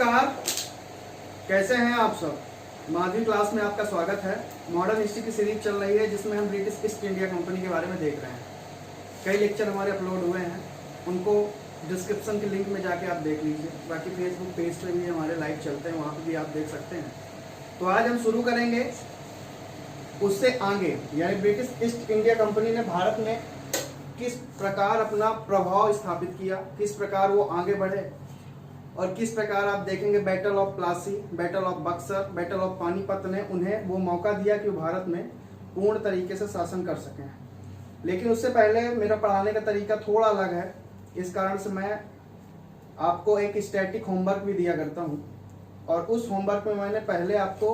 नमस्कार, कैसे हैं आप सब। माधवी क्लास में आपका स्वागत है। मॉडर्न हिस्ट्री की सीरीज चल रही है जिसमें हम ब्रिटिश ईस्ट इंडिया कंपनी के बारे में देख रहे हैं। कई लेक्चर हमारे अपलोड हुए हैं, उनको डिस्क्रिप्शन के लिंक में जाके आप देख लीजिए। बाकी फेसबुक पेज पे भी हमारे लाइव चलते हैं, वहाँ पे भी आप देख सकते हैं। तो आज हम शुरू करेंगे उससे आगे, यानी ब्रिटिश ईस्ट इंडिया कंपनी ने भारत में किस प्रकार अपना प्रभाव स्थापित किया, किस प्रकार वो आगे बढ़े और किस प्रकार आप देखेंगे battle of Plassey, battle of Buxar, battle of Panipat ने उन्हें वो मौका दिया कि वो भारत में पूर्ण तरीके से शासन कर सकें। लेकिन उससे पहले मेरा पढ़ाने का तरीका थोड़ा अलग है, इस कारण से मैं आपको एक स्टैटिक होमवर्क भी दिया करता हूँ। और उस होमवर्क में मैंने पहले आपको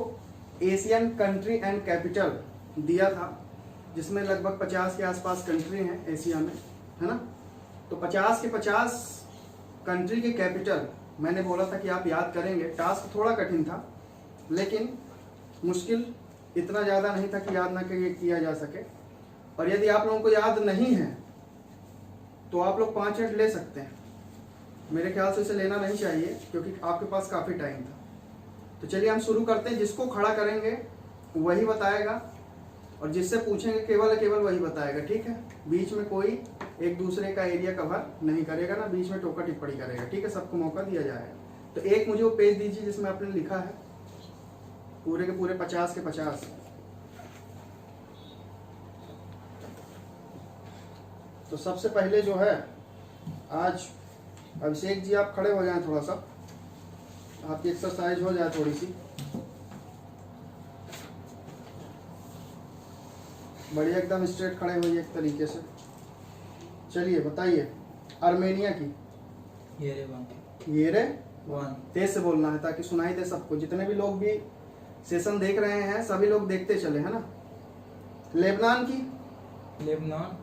एशियन कंट्री एंड कैपिटल दिया था, जिसमें लगभग 50 के आसपास कंट्री हैं एशिया में, है ना। तो 50 के 50 कंट्री के कैपिटल मैंने बोला था कि आप याद करेंगे। टास्क थोड़ा कठिन था, लेकिन मुश्किल इतना ज़्यादा नहीं था कि याद ना किया जा सके। और यदि आप लोगों को याद नहीं है तो आप लोग 5 मिनट ले सकते हैं। मेरे ख्याल से इसे लेना नहीं चाहिए क्योंकि आपके पास काफ़ी टाइम था। तो चलिए हम शुरू करते हैं। जिसको खड़ा करेंगे वही बताएगा और जिससे पूछेंगे केवल वही बताएगा, ठीक है। बीच में कोई एक दूसरे का एरिया कवर नहीं करेगा ना, बीच में टोका टिप्पणी करेगा, ठीक है। सबको मौका दिया जाएगा। तो एक मुझे वो पेज दीजिए जिसमें आपने लिखा है पूरे के पूरे 50 के 50। तो सबसे पहले जो है, आज अभिषेक जी आप खड़े हो जाएं, थोड़ा सा आपकी एक्सरसाइज हो जाए थोड़ी सी। बढ़िया, एकदम स्ट्रेट खड़े होइए एक तरीके से। चलिए बताइए, आर्मेनिया की येरेवान। तेज से बोलना है ताकि सुनाई दे सबको। जितने भी लोग भी सेशन देख रहे हैं सभी लोग देखते चले, है ना। लेबनान की लेबनान।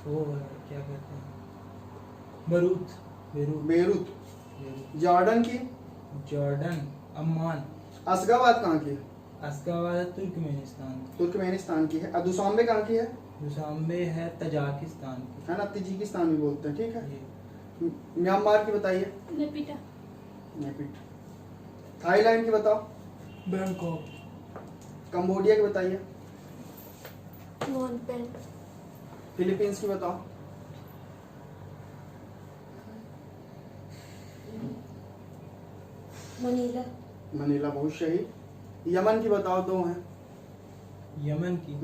वो क्या कहते हैं, बेरूत। जॉर्डन की अम्मान। अशगाबाद कहाँ की है? अशगाबाद तुर्कमेनिस्तान की है। दुशांबे कहाँ की है? दुशांबे है तजाकिस्तान की, है ना, तजिकिस्तान भी बोलते हैं, ठीक है। म्यांमार की बताइए? नेपिटा। थाईलैंड की बताओ? बैंकॉक। कंबोडिया की बताइए? फिलीपींस की बताओ? मनीला, बहुत सही। यमन की बताओ? 2 हैं। यमन की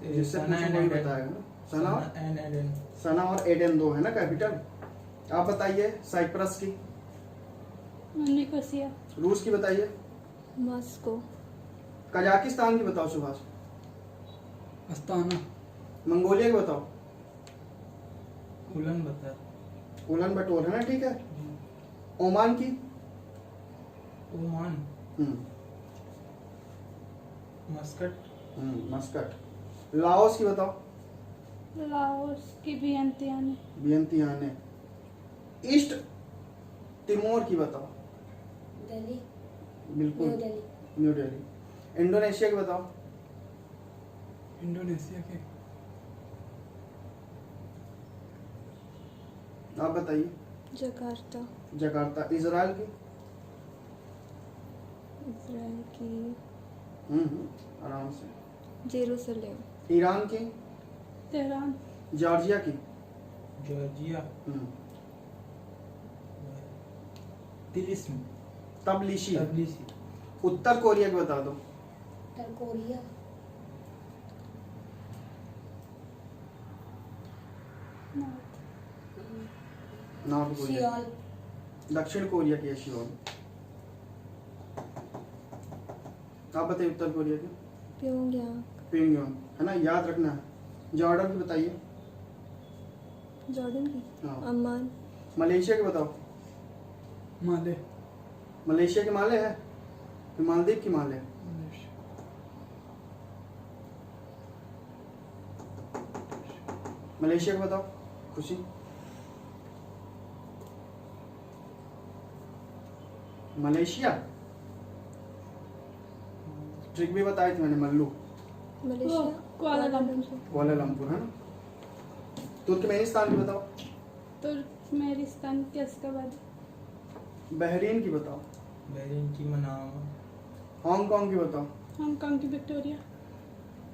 जिससे पूछेंगे वही बताएगा ना। सना और एडन 2 है ना कैपिटल। आप बताइए साइप्रस की? निकोसिया। रूस की बताइए? मॉस्को। कजाकिस्तान की बताओ सुभाष? अस्ताना। मंगोलिया की बताओ? उलन बटोर, है ना, ठीक है। ओमान की? ओमान। मस्कट। लाओस की बताओ? लाओस की वियंतियाने। ईस्ट तिमोर की बताओ? दिल्ली। बिल्कुल, न्यू दिल्ली। इंडोनेशिया की बताओ? इंडोनेशिया के आप बताइए? जकार्ता। इजराइल की? आराम से। जेरूसलम। ईरान की? तेहरान। जॉर्जिया की? तबलिशी। उत्तर कोरिया की बता दो? उत्तर कोरिया। North Korea. दक्षिण कोरिया की है सियोल। आप बताइए उत्तर कोरिया की? प्योंगयांग, है ना, याद रखना है। जॉर्डन की बताइए? अम्मान। मलेशिया की बताओ? मलेशिया के माले है कि मालदीव की माले? मलेशिया को बताओ खुशी? ट्रिक भी बताई थी मैंने, मल्लू। Malaysia Kuala Lumpur. कुआलालंपुर है ना। तुर्कमेनिस्तान की बताओ। तुर्कमेनिस्तान की अश्गाबाद। बहरीन की बताओ। बहरीन की मनामा। हांगकांग की बताओ। हांगकांग की विक्टोरिया।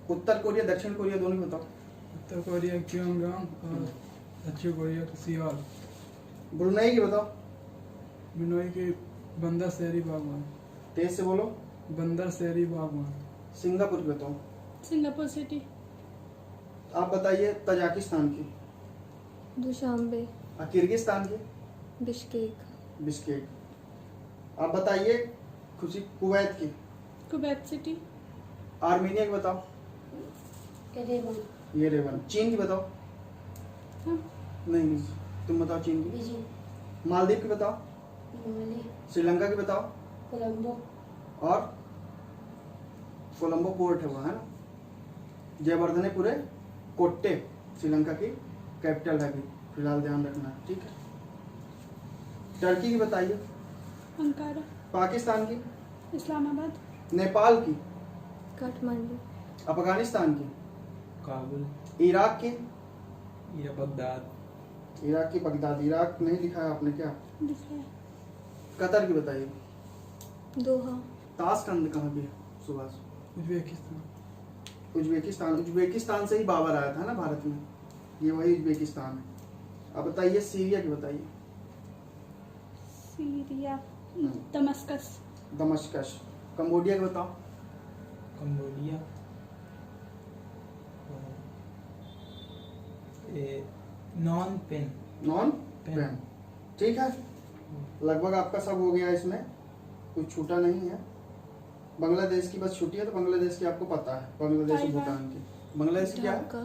उत्तर कोरिया दक्षिण कोरिया दोनों की बताओ। उत्तर कोरिया क्योंगयांग और दक्षिण कोरिया की सियोल। ब्रुनई की बताओ। ब्रुनई की बंदर शहरी बागवान। तेज से बोलो। बंदर शहरी बागवान। सिंगापुर की बताओ। Singapore city. आप बताइए तजाकिस्तान की। दुशांबे। किर्गिस्तान की। बिश्केक। बिश्केक। आप बताइए खुशी कुवैत की। Kuwait city. आर्मीनिया की बताओ। एरेवन। ये रेवन। चीन की बताओ। हाँ। नहीं तुम बताओ चीन की। बीजिंग। मालदीव की बताओ। माली। श्रीलंका की बताओ। कोलंबो। और कोलंबो पोर्ट है वहाँ, है ना। जयवर्धनेपुरे कोट्टे श्रीलंका की कैपिटल है, भी फिलहाल ध्यान रखना है, ठीक है। टर्की की बताइए। अंकारा। पाकिस्तान की। इस्लामाबाद। नेपाल की। काठमांडू। अफगानिस्तान की। काबुल। इराक की। या बगदाद। इराक की बगदाद। इराक नहीं लिखा है आपने क्या। दिखाया। कतर की बताइए। दोहा। ताशकंद कहाँ की है सुभाष। उज्बेकिस्तान। उज्बेकिस्तान। उज्बेकिस्तान से ही बाबर आया था ना भारत में, ये वही उज्बेकिस्तान है। अब बताइए सीरिया की बताइए। सीरिया। दमस्कस। दमस्कस। कंबोडिया की बताओ। Cambodia. Phnom Penh. Phnom Penh. Penh, ठीक है। लगभग आपका सब हो गया, इसमें कुछ छूटा नहीं है। बांग्लादेश की बस छुट्टी है, तो बांग्लादेश की आपको पता है, बांग्लादेश और ताइवान। भूटान की। बांग्लादेश की क्या है? ढाका।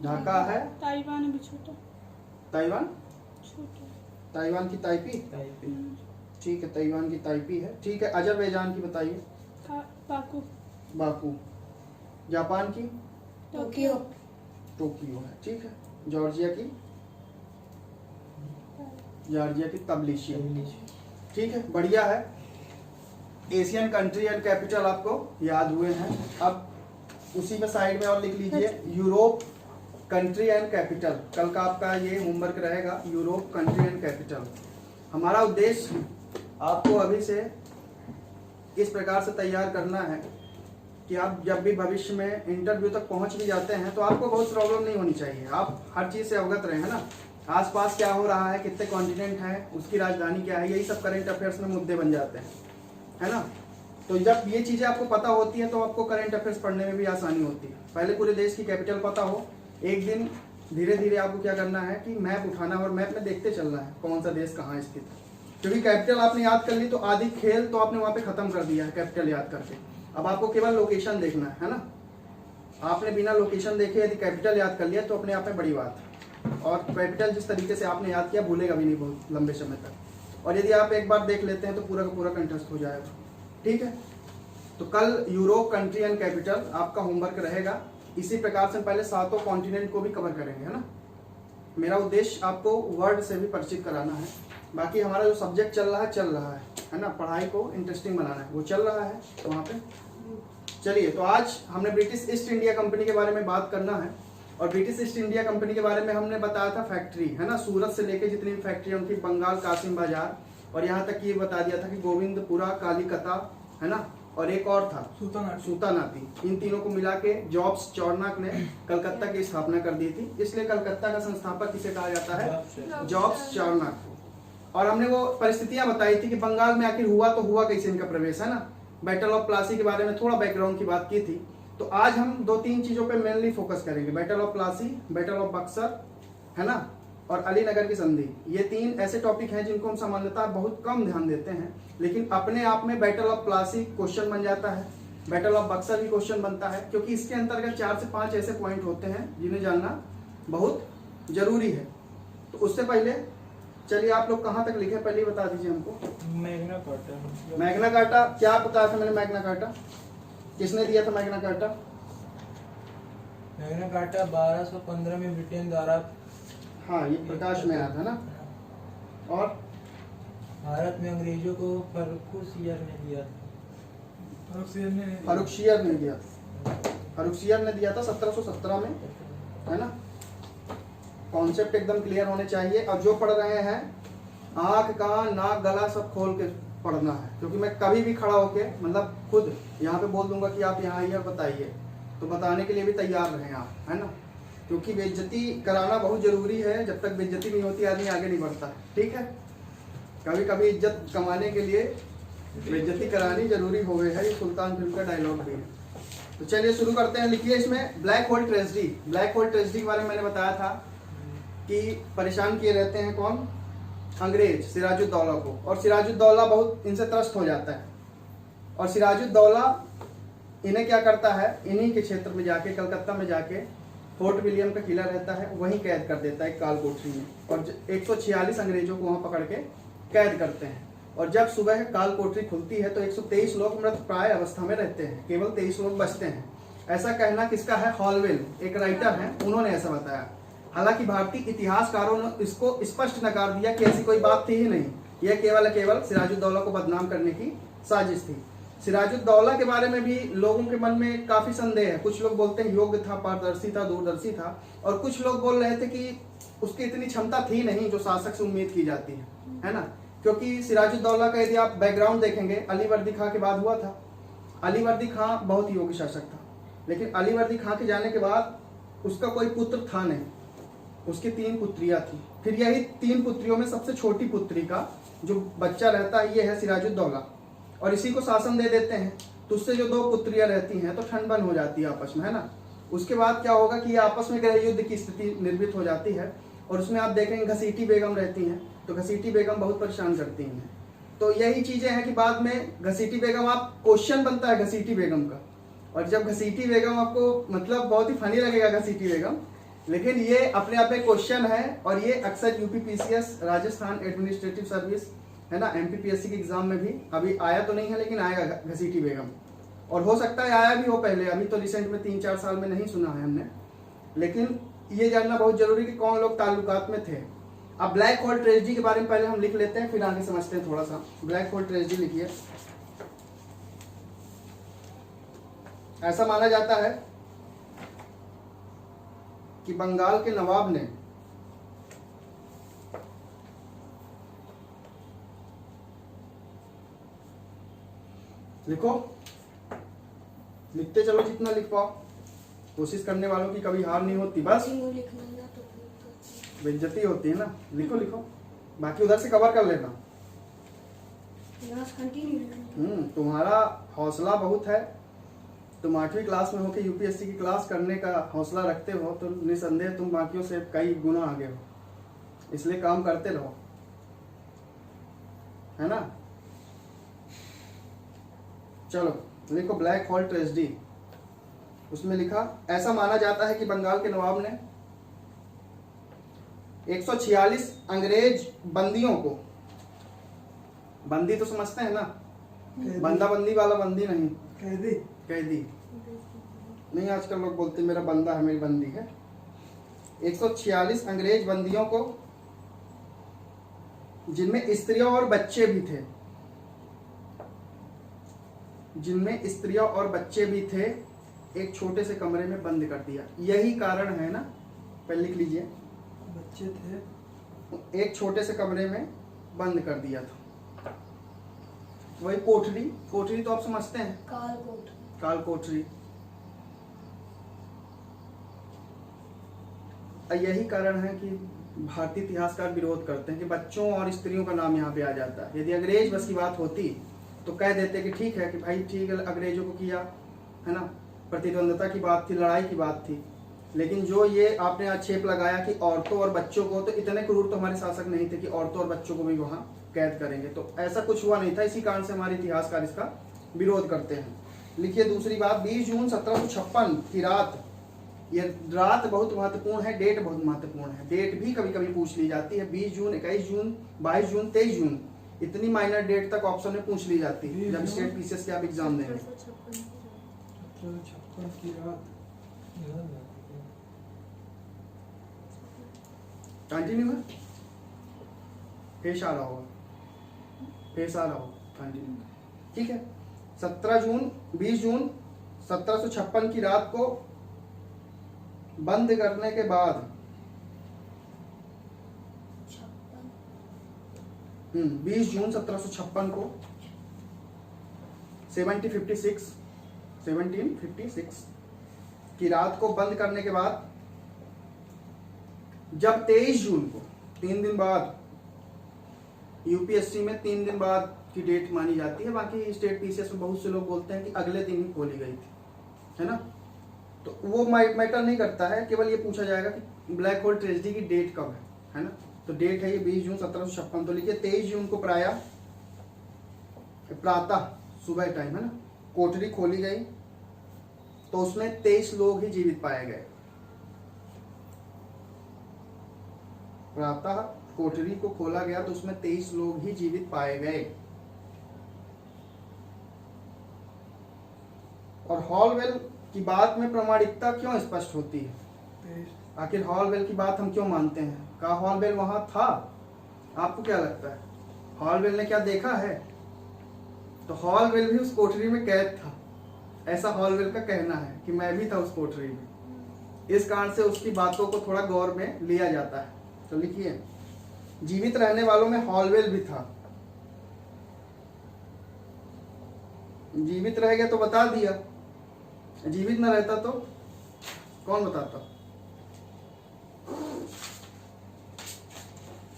ढाका है। ताइवान भी छोटा। ताइवान। छोटा। ताइवान की ताइपी, ताइपे। ठीक है, ताइवान की ताइपी है, ठीक है। अजरबैजान की बताइए। बाकू। बाकू। जापान की टोक्यो। टोक्यो है, ठीक है। जॉर्जिया की तबिलिसी, ठीक है, बढ़िया है। एशियन कंट्री एंड कैपिटल आपको याद हुए हैं। अब उसी में साइड में और लिख लीजिए यूरोप कंट्री एंड कैपिटल। कल का आपका ये होमवर्क रहेगा, यूरोप कंट्री एंड कैपिटल। हमारा उद्देश्य आपको अभी से इस प्रकार से तैयार करना है कि आप जब भी भविष्य में इंटरव्यू तक पहुंच भी जाते हैं तो आपको बहुत प्रॉब्लम नहीं होनी चाहिए। आप हर चीज से अवगत रहे, है ना। आसपास क्या हो रहा है, कितने कॉन्टिनेंट हैं, उसकी राजधानी क्या है, यही सब करंट अफेयर्स में मुद्दे बन जाते हैं, है ना। तो जब ये चीजें आपको पता होती है तो आपको करंट अफेयर्स पढ़ने में भी आसानी होती है। पहले पूरे देश की कैपिटल पता हो, एक दिन धीरे धीरे आपको क्या करना है कि मैप उठाना और मैप में देखते चलना है कौन सा देश कहाँ स्थित है। क्योंकि कैपिटल आपने याद कर ली तो आधी खेल तो आपने वहां पे खत्म कर दिया है कैपिटल याद करके। अब आपको केवल लोकेशन देखना है ना। आपने बिना लोकेशन देखे यदि कैपिटल याद कर लिया तो अपने आप में बड़ी बात है। और कैपिटल जिस तरीके से आपने याद किया भूलेगा भी नहीं बहुत लंबे समय तक। और यदि आप एक बार देख लेते हैं तो पूरा का पूरा कंठस्थ हो जाएगा, ठीक है। तो कल यूरोप कंट्री एंड कैपिटल आपका होमवर्क रहेगा। इसी प्रकार से पहले 7 कॉन्टिनेंट को भी कवर करेंगे, है ना। मेरा उद्देश्य आपको वर्ड से भी परिचित कराना है। बाकी हमारा जो सब्जेक्ट चल रहा है ना, पढ़ाई को इंटरेस्टिंग बनाना है, वो चल रहा है तो वहाँ पे चलिए। तो आज हमने ब्रिटिश ईस्ट इंडिया कंपनी के बारे में बात करना है। और ब्रिटिश ईस्ट इंडिया कंपनी के बारे में हमने बताया था फैक्ट्री, है ना। सूरत से लेके जितनी भी फैक्ट्री उनकी, बंगाल, कासिम बाजार, और यहाँ तक ये बता दिया था कि गोविंदपुरा, कालीकता, है ना, और एक और था सूतानाती। इन तीनों को मिला के जॉब्स चौरनाक ने कलकत्ता की स्थापना कर दी थी। इसलिए कलकत्ता का संस्थापक किसे कहा जाता है? जॉब्स चौरनाक को। और हमने वो परिस्थितियां बताई थी कि बंगाल में आखिर हुआ तो हुआ कैसे इनका प्रवेश, है ना। बैटल ऑफ प्लासी के बारे में थोड़ा बैकग्राउंड की बात की थी। तो आज हम 2-3 चीजों पे मेनली फोकस करेंगे। Battle of Plassey, battle of Buxar, है ना, और अलीनगर की संधि। ये 3 ऐसे टॉपिक हैं जिनको हम सामान्यतः बहुत कम ध्यान देते हैं, लेकिन अपने आप में बैटल ऑफ प्लासी क्वेश्चन बन जाता है, बैटल ऑफ बक्सर भी क्वेश्चन बनता है, क्योंकि इसके अंतर्गत 4 से 5 ऐसे पॉइंट होते हैं जिन्हें जानना बहुत जरूरी है। तो उससे पहले चलिए आप लोग कहाँ तक लिखे पहले बता दीजिए हमको। Magna carta. मैग्ना कार्टा क्या बताया था मैंने? मैग्ना कार्टा किसने दिया था? मैग्ना कार्टा 1215 में ब्रिटेन द्वारा, हाँ, ये प्रकाश में आया था ना। और भारत में अंग्रेजों को फर्रुखसियर ने दिया था। फरुखसियर ने नहीं दिया। फर्रुखसियर ने दिया, फर्रुखसियर ने दिया था 1717 में, है ना। कॉन्सेप्ट एकदम क्लियर होने चाहिए। और जो पढ़ रहे हैं आंख कान नाक गला सब खोल के पढ़ना है, क्योंकि मैं कभी भी खड़ा होके मतलब खुद यहाँ पे बोल दूंगा कि आप यहाँ आइए और बताइए, तो बताने के लिए भी तैयार रहें आप, है ना। क्योंकि बेइज्जती कराना बहुत जरूरी है, जब तक बेइज्जती नहीं होती आदमी आगे नहीं बढ़ता है, ठीक है। कभी कभी इज्जत कमाने के लिए बेइज्जती करानी जरूरी हो गई है, ये सुल्तान फिल्म का डायलॉग भी है। तो चलिए शुरू करते हैं। लिखिए इसमें black hole tragedy. Black hole tragedy के बारे में मैंने बताया था कि परेशान किए रहते हैं कौन, अंग्रेज सिराजुद्दौला को, और सिराजुद्दौला बहुत इनसे त्रस्त हो जाता है। और सिराजुद्दौला इन्हें क्या करता है, इन्हीं के क्षेत्र में जाके कलकत्ता में जाके फोर्ट विलियम का किला रहता है वहीं कैद कर देता है काल कोठरी में, और 146 अंग्रेजों को वहां पकड़ के कैद करते हैं। और जब सुबह काल कोठरी खुलती है तो 123 लोग मृत प्राय अवस्था में रहते हैं, केवल 23 लोग बचते हैं। ऐसा कहना किसका है, हॉलवेल एक राइटर है, उन्होंने ऐसा बताया। हालांकि भारतीय इतिहासकारों ने इसको स्पष्ट नकार दिया कि ऐसी कोई बात थी ही नहीं, यह केवल सिराजुद्दौला को बदनाम करने की साजिश थी। सिराजुद्दौला के बारे में भी लोगों के मन में काफी संदेह है। कुछ लोग बोलते हैं योग्य था, पारदर्शी था, दूरदर्शी था, और कुछ लोग बोल रहे थे कि उसकी इतनी क्षमता थी नहीं जो शासक से उम्मीद की जाती है ना। क्योंकि सिराजुद्दौला का यदि आप बैकग्राउंड देखेंगे, अली वर्दी खां के बाद हुआ था। अली वर्दी खां बहुत ही योग्य शासक था, लेकिन अली वर्दी खां के जाने के बाद उसका कोई पुत्र था नहीं, उसकी 3 पुत्रियां थी। फिर यही 3 पुत्रियों में सबसे छोटी पुत्री का जो बच्चा रहता है ये है सिराजुद्दौला, और इसी को शासन दे देते हैं। तो उससे जो 2 पुत्रियां रहती हैं तो ठंड बन हो जाती है आपस में, है ना। उसके बाद क्या होगा कि ये आपस में गृह युद्ध की स्थिति निर्मित हो जाती है, और उसमें आप देखेंगे घसीटी बेगम रहती हैं, तो घसीटी बेगम बहुत परेशान करती हैं। तो यही चीजें हैं कि बाद में घसीटी बेगम, आप क्वेश्चन बनता है घसीटी बेगम का, और जब घसीटी बेगम आपको मतलब बहुत ही फनी लगेगा घसीटी बेगम, लेकिन ये अपने आप में क्वेश्चन है। और ये अक्सर यूपीपीसीएस राजस्थान एडमिनिस्ट्रेटिव सर्विस, है ना, एमपीपीएससी के एग्जाम में भी अभी आया तो नहीं है, लेकिन आएगा घसीटी बेगम, और हो सकता है आया भी हो पहले, अभी तो रिसेंट में 3-4 साल में नहीं सुना है हमने। लेकिन ये जानना बहुत जरूरी कि कौन लोग ताल्लुकात में थे। अब ब्लैक होल ट्रेजेडी के बारे में पहले हम लिख लेते हैं, फिर आगे समझते हैं थोड़ा सा। ब्लैक होल ट्रेजेडी लिखिए। ऐसा माना जाता है कि बंगाल के नवाब ने लिखो, लिखते चलो जितना लिख पाओ, कोशिश करने वालों की कभी हार नहीं होती। बस बेइज्जती होती है ना, लिखो लिखो, बाकी उधर से कवर कर लेना। तुम्हारा हौसला बहुत है, तुम 8वीं क्लास में हो के यूपीएससी की क्लास करने का हौसला रखते हो, तो निसंदेह तुम बाकियों से कई गुना आगे हो, इसलिए काम करते रहो, है ना। चलो लिखो ब्लैक होल ट्रेजेडी। उसमें लिखा, ऐसा माना जाता है कि बंगाल के नवाब ने 146 अंग्रेज बंदियों को, बंदी तो समझते हैं ना, बंदा बंदी वाला बंदी नहीं, कैदी कैदी नहीं। आजकल लोग बोलते मेरा बंदा है, मेरी बंदी है। 146 अंग्रेज बंदियों को, जिनमें स्त्रियां और बच्चे भी थे, जिनमें स्त्रियां और बच्चे भी थे, एक छोटे से कमरे में बंद कर दिया। यही कारण है ना, पहले लिख लीजिए, बच्चे थे, एक छोटे से कमरे में बंद कर दिया था। वही कोठरी, कोठरी तो आप समझते हैं, काल कोठरी। यही कारण है कि भारतीय इतिहासकार विरोध करते हैं कि बच्चों और स्त्रियों का नाम यहाँ पे आ जाता है। यदि अंग्रेज बस की बात होती तो कह देते कि ठीक है कि भाई ठीक है, अंग्रेजों को किया, है ना, प्रतिद्वंदता की बात थी, लड़ाई की बात थी। लेकिन जो ये आपने आक्षेप लगाया कि औरतों और बच्चों को, तो इतने क्रूर तो हमारे शासक नहीं थे कि औरतों और बच्चों को भी वहां कैद करेंगे, तो ऐसा कुछ हुआ नहीं था। इसी कारण से हमारे इतिहासकार इसका विरोध करते हैं। लिखिए दूसरी बात, 20 जून 1756 की रात, ये रात बहुत महत्वपूर्ण है, डेट बहुत महत्वपूर्ण है, डेट भी कभी कभी पूछ ली जाती है। 20 जून, 21 जून, 22 जून, 23 जून, इतनी माइनर डेट तक ऑप्शन में पूछ ली जाती है जब स्टेट पीसीएस के आप एग्जाम देंगे। 1756 की रात, कंटिन्यू है, पेश आ रहा होगा, पेश आ रहा होगा, कंटिन्यू, ठीक है। 17 जून 20 जून 1756 की रात को बंद करने के बाद 20 जून 1756 को 1756 की रात को बंद करने के बाद जब 23 जून को 3 दिन बाद, यूपीएससी में 3 दिन बाद की डेट मानी जाती है, बाकी स्टेट पीसीएस में बहुत से लोग बोलते हैं कि अगले दिन ही खोली गई थी, है ना। तो वो मैटर नहीं करता है, केवल ये पूछा जाएगा कि ब्लैक होल ट्रेजेडी की डेट कब है ना। तो डेट है ये 20 जून 1756। तो लिखिए 23 जून को प्रातः सुबह टाइम, है ना, कोठरी खोली गई तो उसमें 23 लोग ही जीवित पाए गए। प्रातः कोठरी को खोला गया तो उसमें 23 लोग ही जीवित पाए गए। और हॉलवेल की बात में प्रामाणिकता क्यों स्पष्ट होती है? आखिर हॉलवेल की बात हम क्यों मानते हैं? क्या हॉलवेल वहां था? आपको क्या लगता है, हॉलवेल ने क्या देखा है? तो हॉलवेल भी उस कोठरी में कैद था, ऐसा हॉलवेल का कहना है कि मैं भी था उस कोठरी में। इस कारण से उसकी बातों को थोड़ा गौर में लिया जाता है। तो लिखिए, जीवित रहने वालों में हॉलवेल भी था। जीवित रह गया तो बता दिया, जीवित न रहता तो कौन बताता?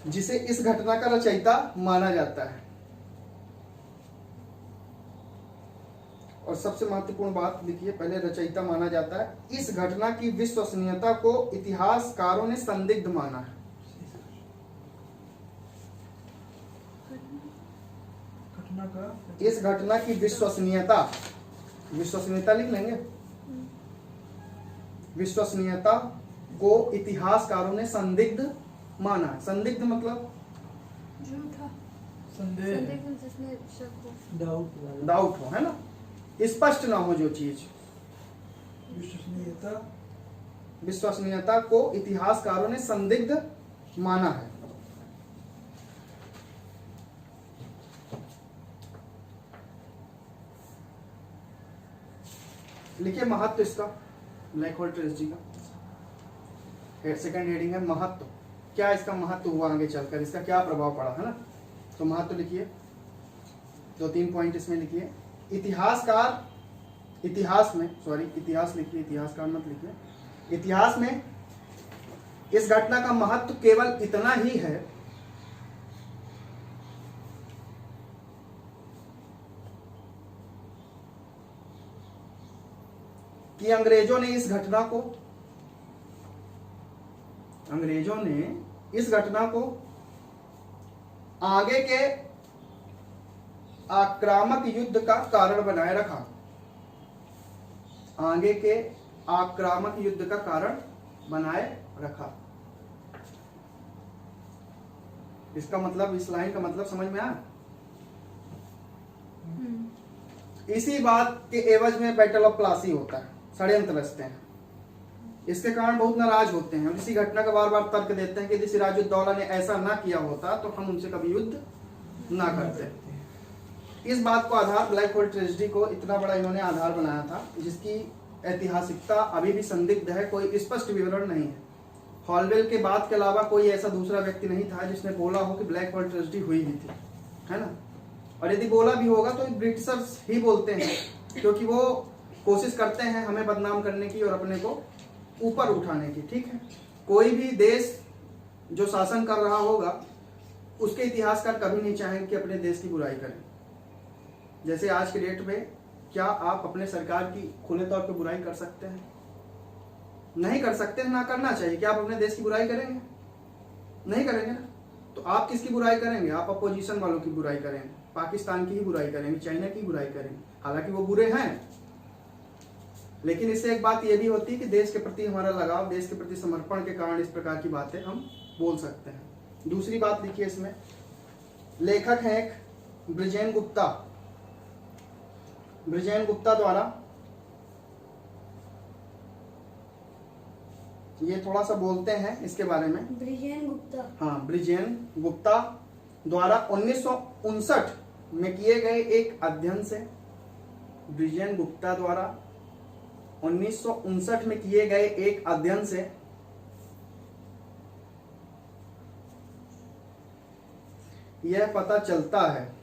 जिसे इस घटना का रचयिता माना जाता है। और सबसे महत्वपूर्ण बात लिखिए, पहले रचयिता माना जाता है। इस घटना की विश्वसनीयता को इतिहासकारों ने संदिग्ध माना है। इस घटना की विश्वसनीयता लिख लेंगे। विश्वसनीयता को इतिहासकारों ने संदिग्ध माना है। संदिग्ध मतलब झूठा, संदेह, जिसमें शक हो, डाउट हो, है ना, स्पष्ट ना हो जो चीज। विश्वसनीयता को इतिहासकारों ने संदिग्ध माना है। लिखिए महत्व इसका, ब्लैक होल ट्रेजेडी का सेकंड हेडिंग है महत्व। क्या इसका महत्व हुआ आगे चलकर, इसका क्या प्रभाव पड़ा, है ना। तो महत्व लिखिए, 2-3 पॉइंट इसमें लिखिए। इतिहास लिखिए, इतिहासकार मत लिखिए। इतिहास में इस घटना का महत्व केवल इतना ही है कि अंग्रेजों ने इस घटना को आगे के आक्रामक युद्ध का कारण बनाए रखा। आगे के आक्रामक युद्ध का कारण बनाए रखा। इसका मतलब, इस लाइन का मतलब समझ में आया? इसी बात के एवज में बैटल ऑफ प्लासी होता है, षड्यंत्र रचते हैं। इसके कारण बहुत नाराज होते हैं और इसी घटना का बार बार तर्क देते हैं कि यदि सिराजुद्दौला ने ऐसा ना किया होता तो हम उनसे कभी युद्ध ना करते। इस बात को आधार, ब्लैक होल ट्रेजेडी को इतना बड़ा इन्होंने आधार बनाया था जिसकी ऐतिहासिकता अभी भी संदिग्ध है, कोई स्पष्ट विवरण नहीं है। हॉलवेल के बाद के अलावा कोई ऐसा दूसरा व्यक्ति नहीं था जिसने बोला हो कि ब्लैक होल ट्रेजेडी हुई भी थी, है ना। और यदि बोला भी होगा तो ब्रिटिशर्स ही बोलते हैं, क्योंकि वो कोशिश करते हैं हमें बदनाम करने की और अपने को ऊपर उठाने की। ठीक है, कोई भी देश जो शासन कर रहा होगा उसके इतिहासकार कभी नहीं चाहेंगे कि अपने देश की बुराई करें। जैसे आज के डेट में क्या आप अपने सरकार की खुले तौर पे बुराई कर सकते हैं? नहीं कर सकते, ना करना चाहिए। क्या आप अपने देश की बुराई करेंगे? नहीं करेंगे ना। तो आप किसकी बुराई करेंगे? आप अपोजिशन वालों की बुराई करेंगे, पाकिस्तान की ही बुराई करेंगे, चाइना की बुराई करेंगे। हालांकि वो बुरे हैं, लेकिन इससे एक बात ये भी होती है कि देश के प्रति हमारा लगाव, देश के प्रति समर्पण के कारण इस प्रकार की बातें हम बोल सकते हैं। दूसरी बात लिखिए इसमें, लेखक हैं एक ब्रिजेन गुप्ता द्वारा, ये थोड़ा सा बोलते हैं इसके बारे में। ब्रिजेन गुप्ता द्वारा 1959 में किए गए एक अध्ययन से विजयन गुप्ता द्वारा 1959 में किए गए एक अध्ययन से यह पता चलता है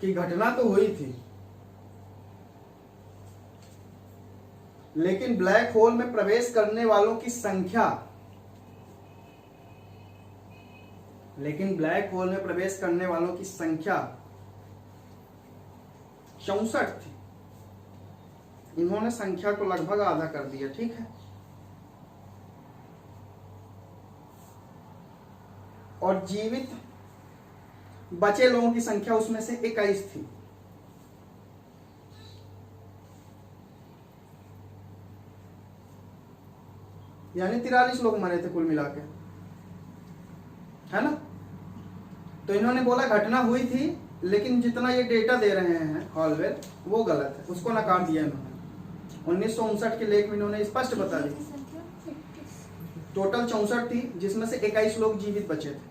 कि घटना तो हुई थी, लेकिन ब्लैक होल में प्रवेश करने वालों की संख्या 64 थी। इन्होंने संख्या को लगभग आधा कर दिया, ठीक है। और जीवित बचे लोगों की संख्या उसमें से 21 थी। यानी 43 लोग मरे थे कुल मिला के, है ना। तो इन्होंने बोला घटना हुई थी, लेकिन जितना ये डेटा दे रहे हैं हॉलवेल वो गलत है, उसको नकार दिया इन्होंने। 1959 के लेख में इन्होंने स्पष्ट बता दी टोटल 64 थी, जिसमें से 21 लोग जीवित बचे थे,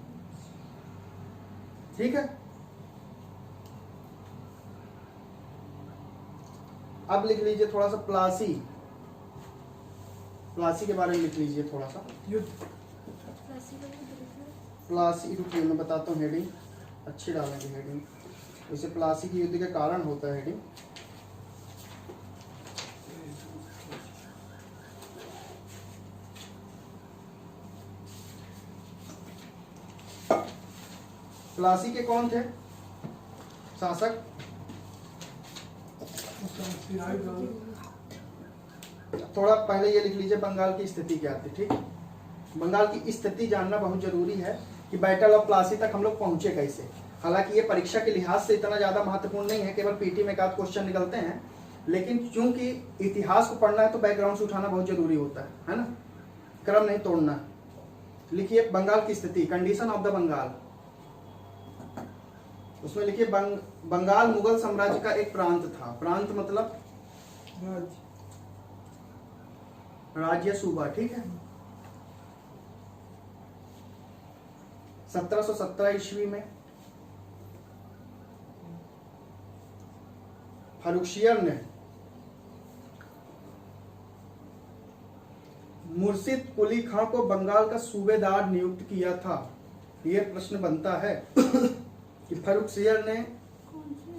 ठीक है। अब लिख लीजिए थोड़ा सा प्लासी के बारे में लिख लीजिए थोड़ा सा। प्लासी, रुकिए मैं बताता हूँ, हेडिंग अच्छी डालेंगे हेडिंग। वैसे प्लासी की युद्ध के कारण होता है हेडिंग। प्लासी के कौन थे शासक? थोड़ा पहले ये लिख लीजिए बंगाल की स्थिति क्या थी, ठीक। बंगाल की स्थिति जानना बहुत जरूरी है कि बैटल ऑफ प्लासी तक हम लोग पहुंचे कैसे। हालांकि ये परीक्षा के लिहाज से इतना ज्यादा महत्वपूर्ण नहीं है, केवल पीटी में एक क्वेश्चन निकलते हैं, लेकिन चूंकि इतिहास को पढ़ना है तो बैकग्राउंड से उठाना बहुत जरूरी होता है ना, क्रम नहीं तोड़ना। लिखिए बंगाल की स्थिति, कंडीशन ऑफ द बंगाल। उसमें लिखिए बंगाल मुगल साम्राज्य का एक प्रांत था। प्रांत मतलब राज्य, सूबा, ठीक है। 1717 ईस्वी में फर्रुखियर ने मुर्शिद कुली खां को बंगाल का सूबेदार नियुक्त किया था। यह प्रश्न बनता है कि फर्रुखियर ने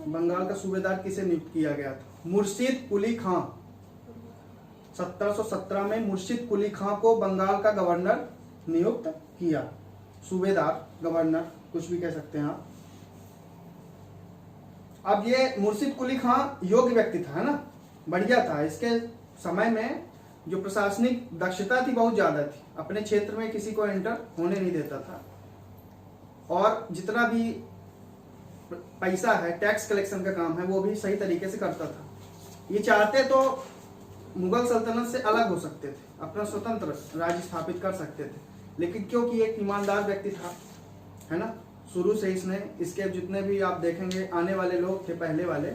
बंगाल का सूबेदार किसे नियुक्त किया गया था? मुर्शिद कुली खां। 1717 में मुर्शिद कुली खां को बंगाल का गवर्नर नियुक्त किया, सूबेदार, गवर्नर, कुछ भी कह सकते हैं आप। अब ये मुर्शिद कुली खां योग्य व्यक्ति था, है ना, बढ़िया था। इसके समय में जो प्रशासनिक दक्षता थी बहुत ज्यादा थी, अपने क्षेत्र में किसी को एंटर होने नहीं देता था, और जितना भी पैसा है, टैक्स कलेक्शन का काम है, वो भी सही तरीके से करता था। ये चाहते तो मुगल सल्तनत से अलग हो सकते थे, अपना स्वतंत्र राज्य स्थापित कर सकते थे, लेकिन क्योंकि एक ईमानदार व्यक्ति था, है ना, शुरू से इसने, इसके जितने भी आप देखेंगे आने वाले लोग थे, पहले वाले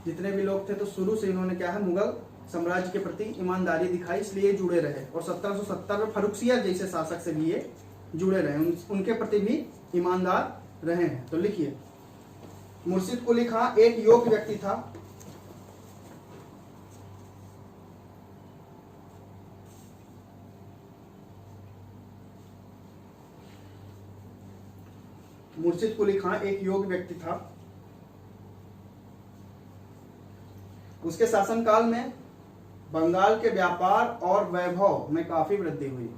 जितने भी लोग थे, तो शुरू से इन्होंने क्या है, मुगल साम्राज्य के प्रति ईमानदारी दिखाई, इसलिए जुड़े रहे। और 1770 में फर्रुखियर जैसे शासक से भी ये जुड़े रहे, उनके प्रति भी ईमानदार रहे हैं। तो लिखिए मुर्शिद कुली खां एक योग्य व्यक्ति था। मुर्शिद कुली खां एक योग्य व्यक्ति था। उसके शासनकाल में बंगाल के व्यापार और वैभव में काफी वृद्धि हुई।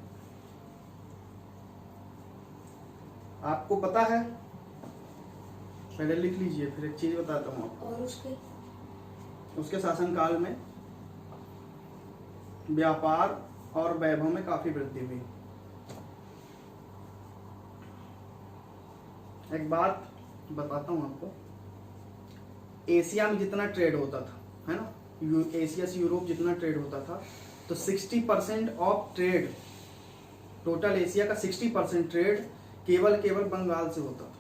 आपको पता है, पहले लिख लीजिए, फिर एक चीज बताता हूं आपको। और उसके शासनकाल में व्यापार और वैभव में काफी वृद्धि हुई। एक बात बताता हूं आपको, एशिया में जितना ट्रेड होता था, है ना, एशिया से यूरोप जितना ट्रेड होता था, तो 60% ऑफ ट्रेड, टोटल एशिया का 60% ट्रेड केवल बंगाल से होता था।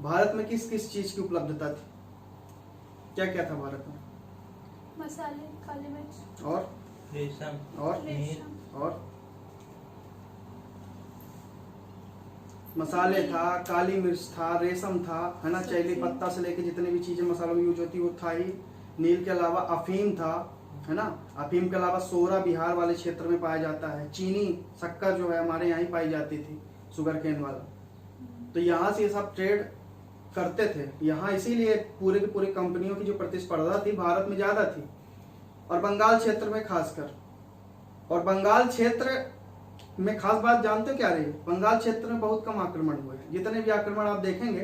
भारत में किस किस चीज की उपलब्धता थी? क्या क्या था भारत में? मसाले, काली मिर्च और रेशम, और रेशम, और मसाले था, काली मिर्च था, रेशम था, है ना, चैली पत्ता से लेके जितने भी चीजें मसालों में यूज होती है वो था ही। नील के अलावा अफीम था, है ना, अफीम के अलावा सोरा बिहार वाले क्षेत्र में पाया जाता है। चीनी शक्कर जो है हमारे यहाँ ही पाई जाती थी, शुगर केन वाला। तो यहाँ से ये सब ट्रेड करते थे यहाँ, इसीलिए पूरे की पूरी कंपनियों की जो प्रतिस्पर्धा थी भारत में ज्यादा थी, और बंगाल क्षेत्र में खासकर। और बंगाल क्षेत्र में खास बात जानते हो क्या रही? बंगाल क्षेत्र में बहुत कम आक्रमण हुए हैं। जितने भी आक्रमण आप देखेंगे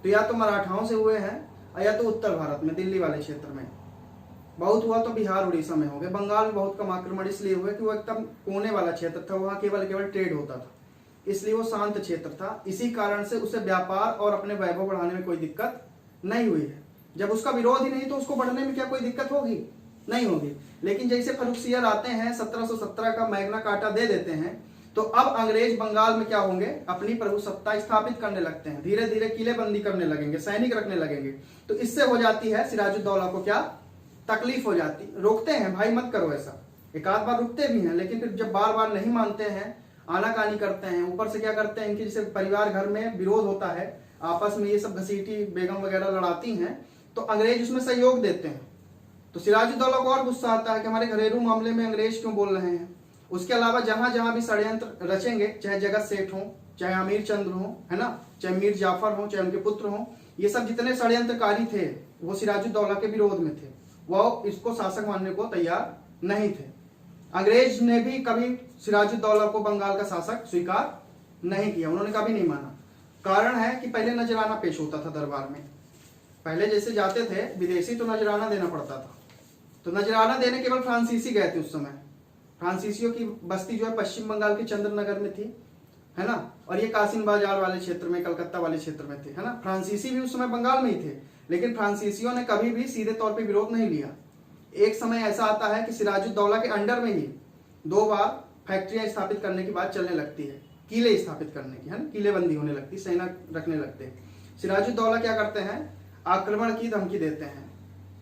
तो या तो मराठाओं से हुए हैं या तो उत्तर भारत में दिल्ली वाले क्षेत्र में बहुत हुआ, तो बिहार उड़ीसा में हो गए। बंगाल में बहुत कम आक्रमण इसलिए हुए कि वो एकदम कोने वाला क्षेत्र था, वहां केवल ट्रेड होता था, इसलिए वो शांत क्षेत्र था। इसी कारण से उसे व्यापार और अपने वैभव बढ़ाने में कोई दिक्कत नहीं हुई है। जब उसका विरोध ही नहीं तो उसको बढ़ने में क्या कोई दिक्कत होगी? नहीं होगी। लेकिन जैसे फर्रुखसियर आते हैं 1717 का मैग्ना कार्टा दे देते हैं, तो अब अंग्रेज बंगाल में क्या होंगे? अपनी प्रभुसत्ता स्थापित करने लगते हैं, धीरे धीरे किलेबंदी करने लगेंगे, सैनिक रखने लगेंगे। तो इससे हो जाती है सिराजुद्दौला को क्या तकलीफ हो जाती, रोकते हैं भाई मत करो ऐसा, एक आध बार रुकते भी हैं, लेकिन फिर जब बार बार नहीं मानते हैं, आनाकानी करते हैं, ऊपर से क्या करते हैं, इनके जैसे परिवार घर में विरोध होता है, आपस में ये सब घसीटी बेगम वगैरह लड़ाती हैं, तो अंग्रेज उसमें सहयोग देते हैं। तो सिराजुद्दौला को और गुस्सा आता है कि हमारे घरेलू मामले में अंग्रेज क्यों बोल रहे हैं। उसके अलावा जहां जहां भी षड्यंत्र रचेंगे, चाहे जगत सेठ हो, चाहे अमीर चंद्र हो, है ना, चाहे मीर जाफर हो, चाहे उनके पुत्र हो, ये सब जितने षड्यंत्रकारी थे वो सिराजुद्दौला के विरोध में थे, वो इसको शासक मानने को तैयार नहीं थे। अंग्रेज ने भी कभी सिराजुद्दौला को बंगाल का शासक स्वीकार नहीं किया, उन्होंने कभी नहीं माना। कारण है कि पहले नजराना पेश होता था दरबार में, पहले जैसे जाते थे विदेशी तो नजराना देना पड़ता था, तो नजराना देने केवल फ्रांसीसी गए थे उस समय। फ्रांसीसियों की बस्ती जो है पश्चिम बंगाल के चंद्रनगर में थी, है ना, और ये कासिम बाजार वाले क्षेत्र में, कलकत्ता वाले क्षेत्र में थे, है ना। फ्रांसीसी भी उस समय बंगाल में ही थे, लेकिन फ्रांसीसियों ने कभी भी सीधे तौर पे विरोध नहीं लिया। एक समय ऐसा आता है कि सिराजुद्दौला के अंडर में ही 2 बार फैक्ट्रियां स्थापित करने की बात चलने लगती है, किले स्थापित करने की, है ना, किलेबंदी होने लगती, सेना रखने लगते हैं। सिराजुद्दौला क्या करते हैं, आक्रमण की धमकी देते हैं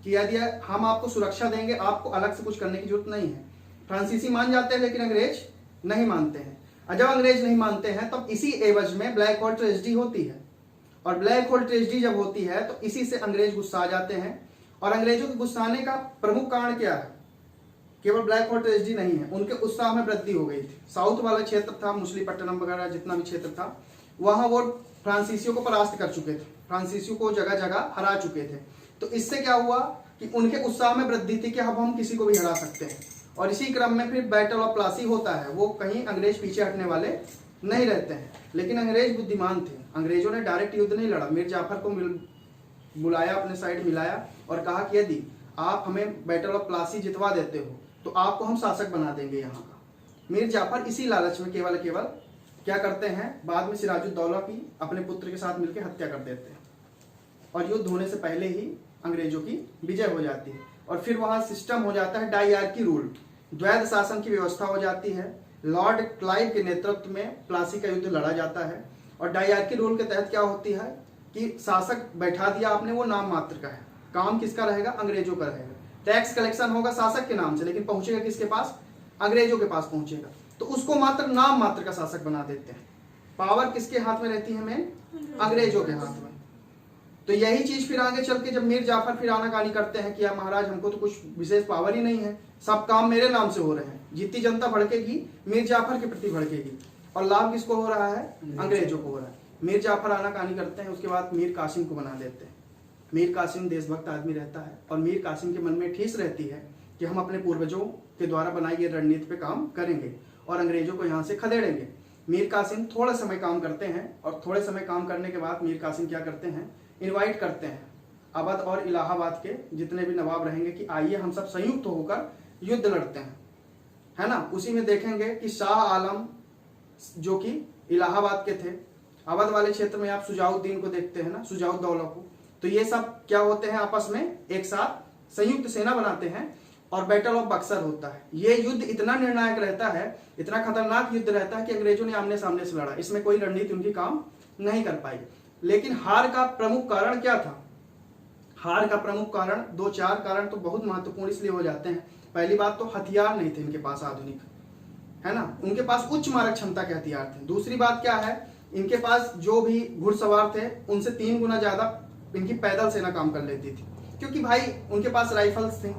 कि यदि हम आपको सुरक्षा देंगे, आपको अलग से कुछ करने की जरूरत नहीं है। फ्रांसीसी मान जाते हैं, लेकिन अंग्रेज नहीं मानते हैं। और जब अंग्रेज नहीं मानते हैं तब इसी एवज में ब्लैक होल ट्रेजेडी होती है, और ब्लैक होल ट्रेजेडी जब होती है तो इसी से अंग्रेज गुस्सा जाते हैं। और अंग्रेजों के गुस्साने का प्रमुख कारण क्या है? केवल ब्लैक होल ट्रेजेडी नहीं है, उनके उत्साह में वृद्धि हो गई थी। साउथ वाला क्षेत्र था, मुसलीपट्टनम वगैरह जितना भी क्षेत्र था, वहां वो फ्रांसीसियों को परास्त कर चुके थे, फ्रांसीसियों को जगह जगह हरा चुके थे। तो इससे क्या हुआ कि उनके उत्साह में वृद्धि थी कि अब हम किसी को भी हरा सकते हैं। और इसी क्रम में फिर बैटल ऑफ प्लासी होता है, वो कहीं अंग्रेज पीछे हटने वाले नहीं रहते हैं। लेकिन अंग्रेज बुद्धिमान थे, अंग्रेजों ने डायरेक्ट युद्ध नहीं लड़ा, मीर जाफर को बुलाया, अपने साइड मिलाया और कहा कि यदि आप हमें बैटल ऑफ प्लासी जितवा देते हो तो आपको हम शासक बना देंगे यहाँ का। मीर जाफर इसी लालच में केवल क्या करते हैं, बाद में सिराजुद्दौला की अपने पुत्र के साथ मिलकर हत्या कर देते हैं, और युद्ध होने से पहले ही अंग्रेजों की विजय हो जाती है। और फिर वहां सिस्टम हो जाता है डायआर्की रूल, द्वैध शासन की व्यवस्था हो जाती है। लॉर्ड क्लाइव के नेतृत्व में प्लासी का युद्ध लड़ा जाता है, और डायआर्की रूल के तहत क्या होती है कि शासक बैठा दिया आपने, वो नाम मात्र का है, काम किसका रहेगा, अंग्रेजों का रहेगा। टैक्स कलेक्शन होगा शासक के नाम से, लेकिन पहुंचेगा किसके पास, अंग्रेजों के पास पहुंचेगा। तो उसको मात्र नाम मात्र का शासक बना देते हैं। पावर किसके हाथ में रहती है, मेन अंग्रेजों के हाथ में। तो यही चीज फिर आगे चल के जब मीर जाफर फिर आनाकानी करते हैं कि यार महाराज हमको तो कुछ विशेष पावर ही नहीं है, सब काम मेरे नाम से हो रहे हैं, जितनी जनता भड़केगी मीर जाफर के प्रति भड़केगी, और लाभ किसको हो रहा है, अंग्रेजों को हो रहा है। मीर जाफर आनाकानी करते हैं, उसके बाद मीर कासिम को बना देते हैं। मीर कासिम देशभक्त आदमी रहता है, और मीर कासिम के मन में ठेस रहती है कि हम अपने पूर्वजों के द्वारा बनाई गई रणनीति पे काम करेंगे और अंग्रेजों को यहाँ से खदेड़ेंगे। मीर कासिम थोड़ा समय काम करते हैं, और थोड़े समय काम करने के बाद मीर कासिम क्या करते हैं, इनवाइट करते हैं अवध और इलाहाबाद के जितने भी नवाब रहेंगे कि आइए हम सब संयुक्त होकर युद्ध लड़ते हैं, है ना। उसी में देखेंगे कि शाह आलम जो कि इलाहाबाद के थे, अवध वाले क्षेत्र में आप सुजाउद्दीन को देखते हैं ना, सुजाउद्दौला को, तो ये सब क्या होते हैं, आपस में एक साथ संयुक्त सेना बनाते हैं और बैटल ऑफ बक्सर होता है। ये युद्ध इतना निर्णायक रहता है, इतना खतरनाक युद्ध रहता है कि अंग्रेजों ने आमने सामने से लड़ा, इसमें कोई रणनीति उनकी काम नहीं कर पाई। लेकिन हार का प्रमुख कारण क्या था, हार का प्रमुख कारण 2-4 कारण तो बहुत महत्वपूर्ण इसलिए हो जाते हैं। पहली बात तो हथियार नहीं थे इनके पास आधुनिक, है ना। उनके पास उच्च मारक क्षमता के हथियार थे। दूसरी बात क्या है, इनके पास जो भी घुड़सवार थे उनसे 3 गुना ज्यादा इनकी पैदल सेना काम कर लेती थी, क्योंकि भाई उनके पास राइफल्स थी।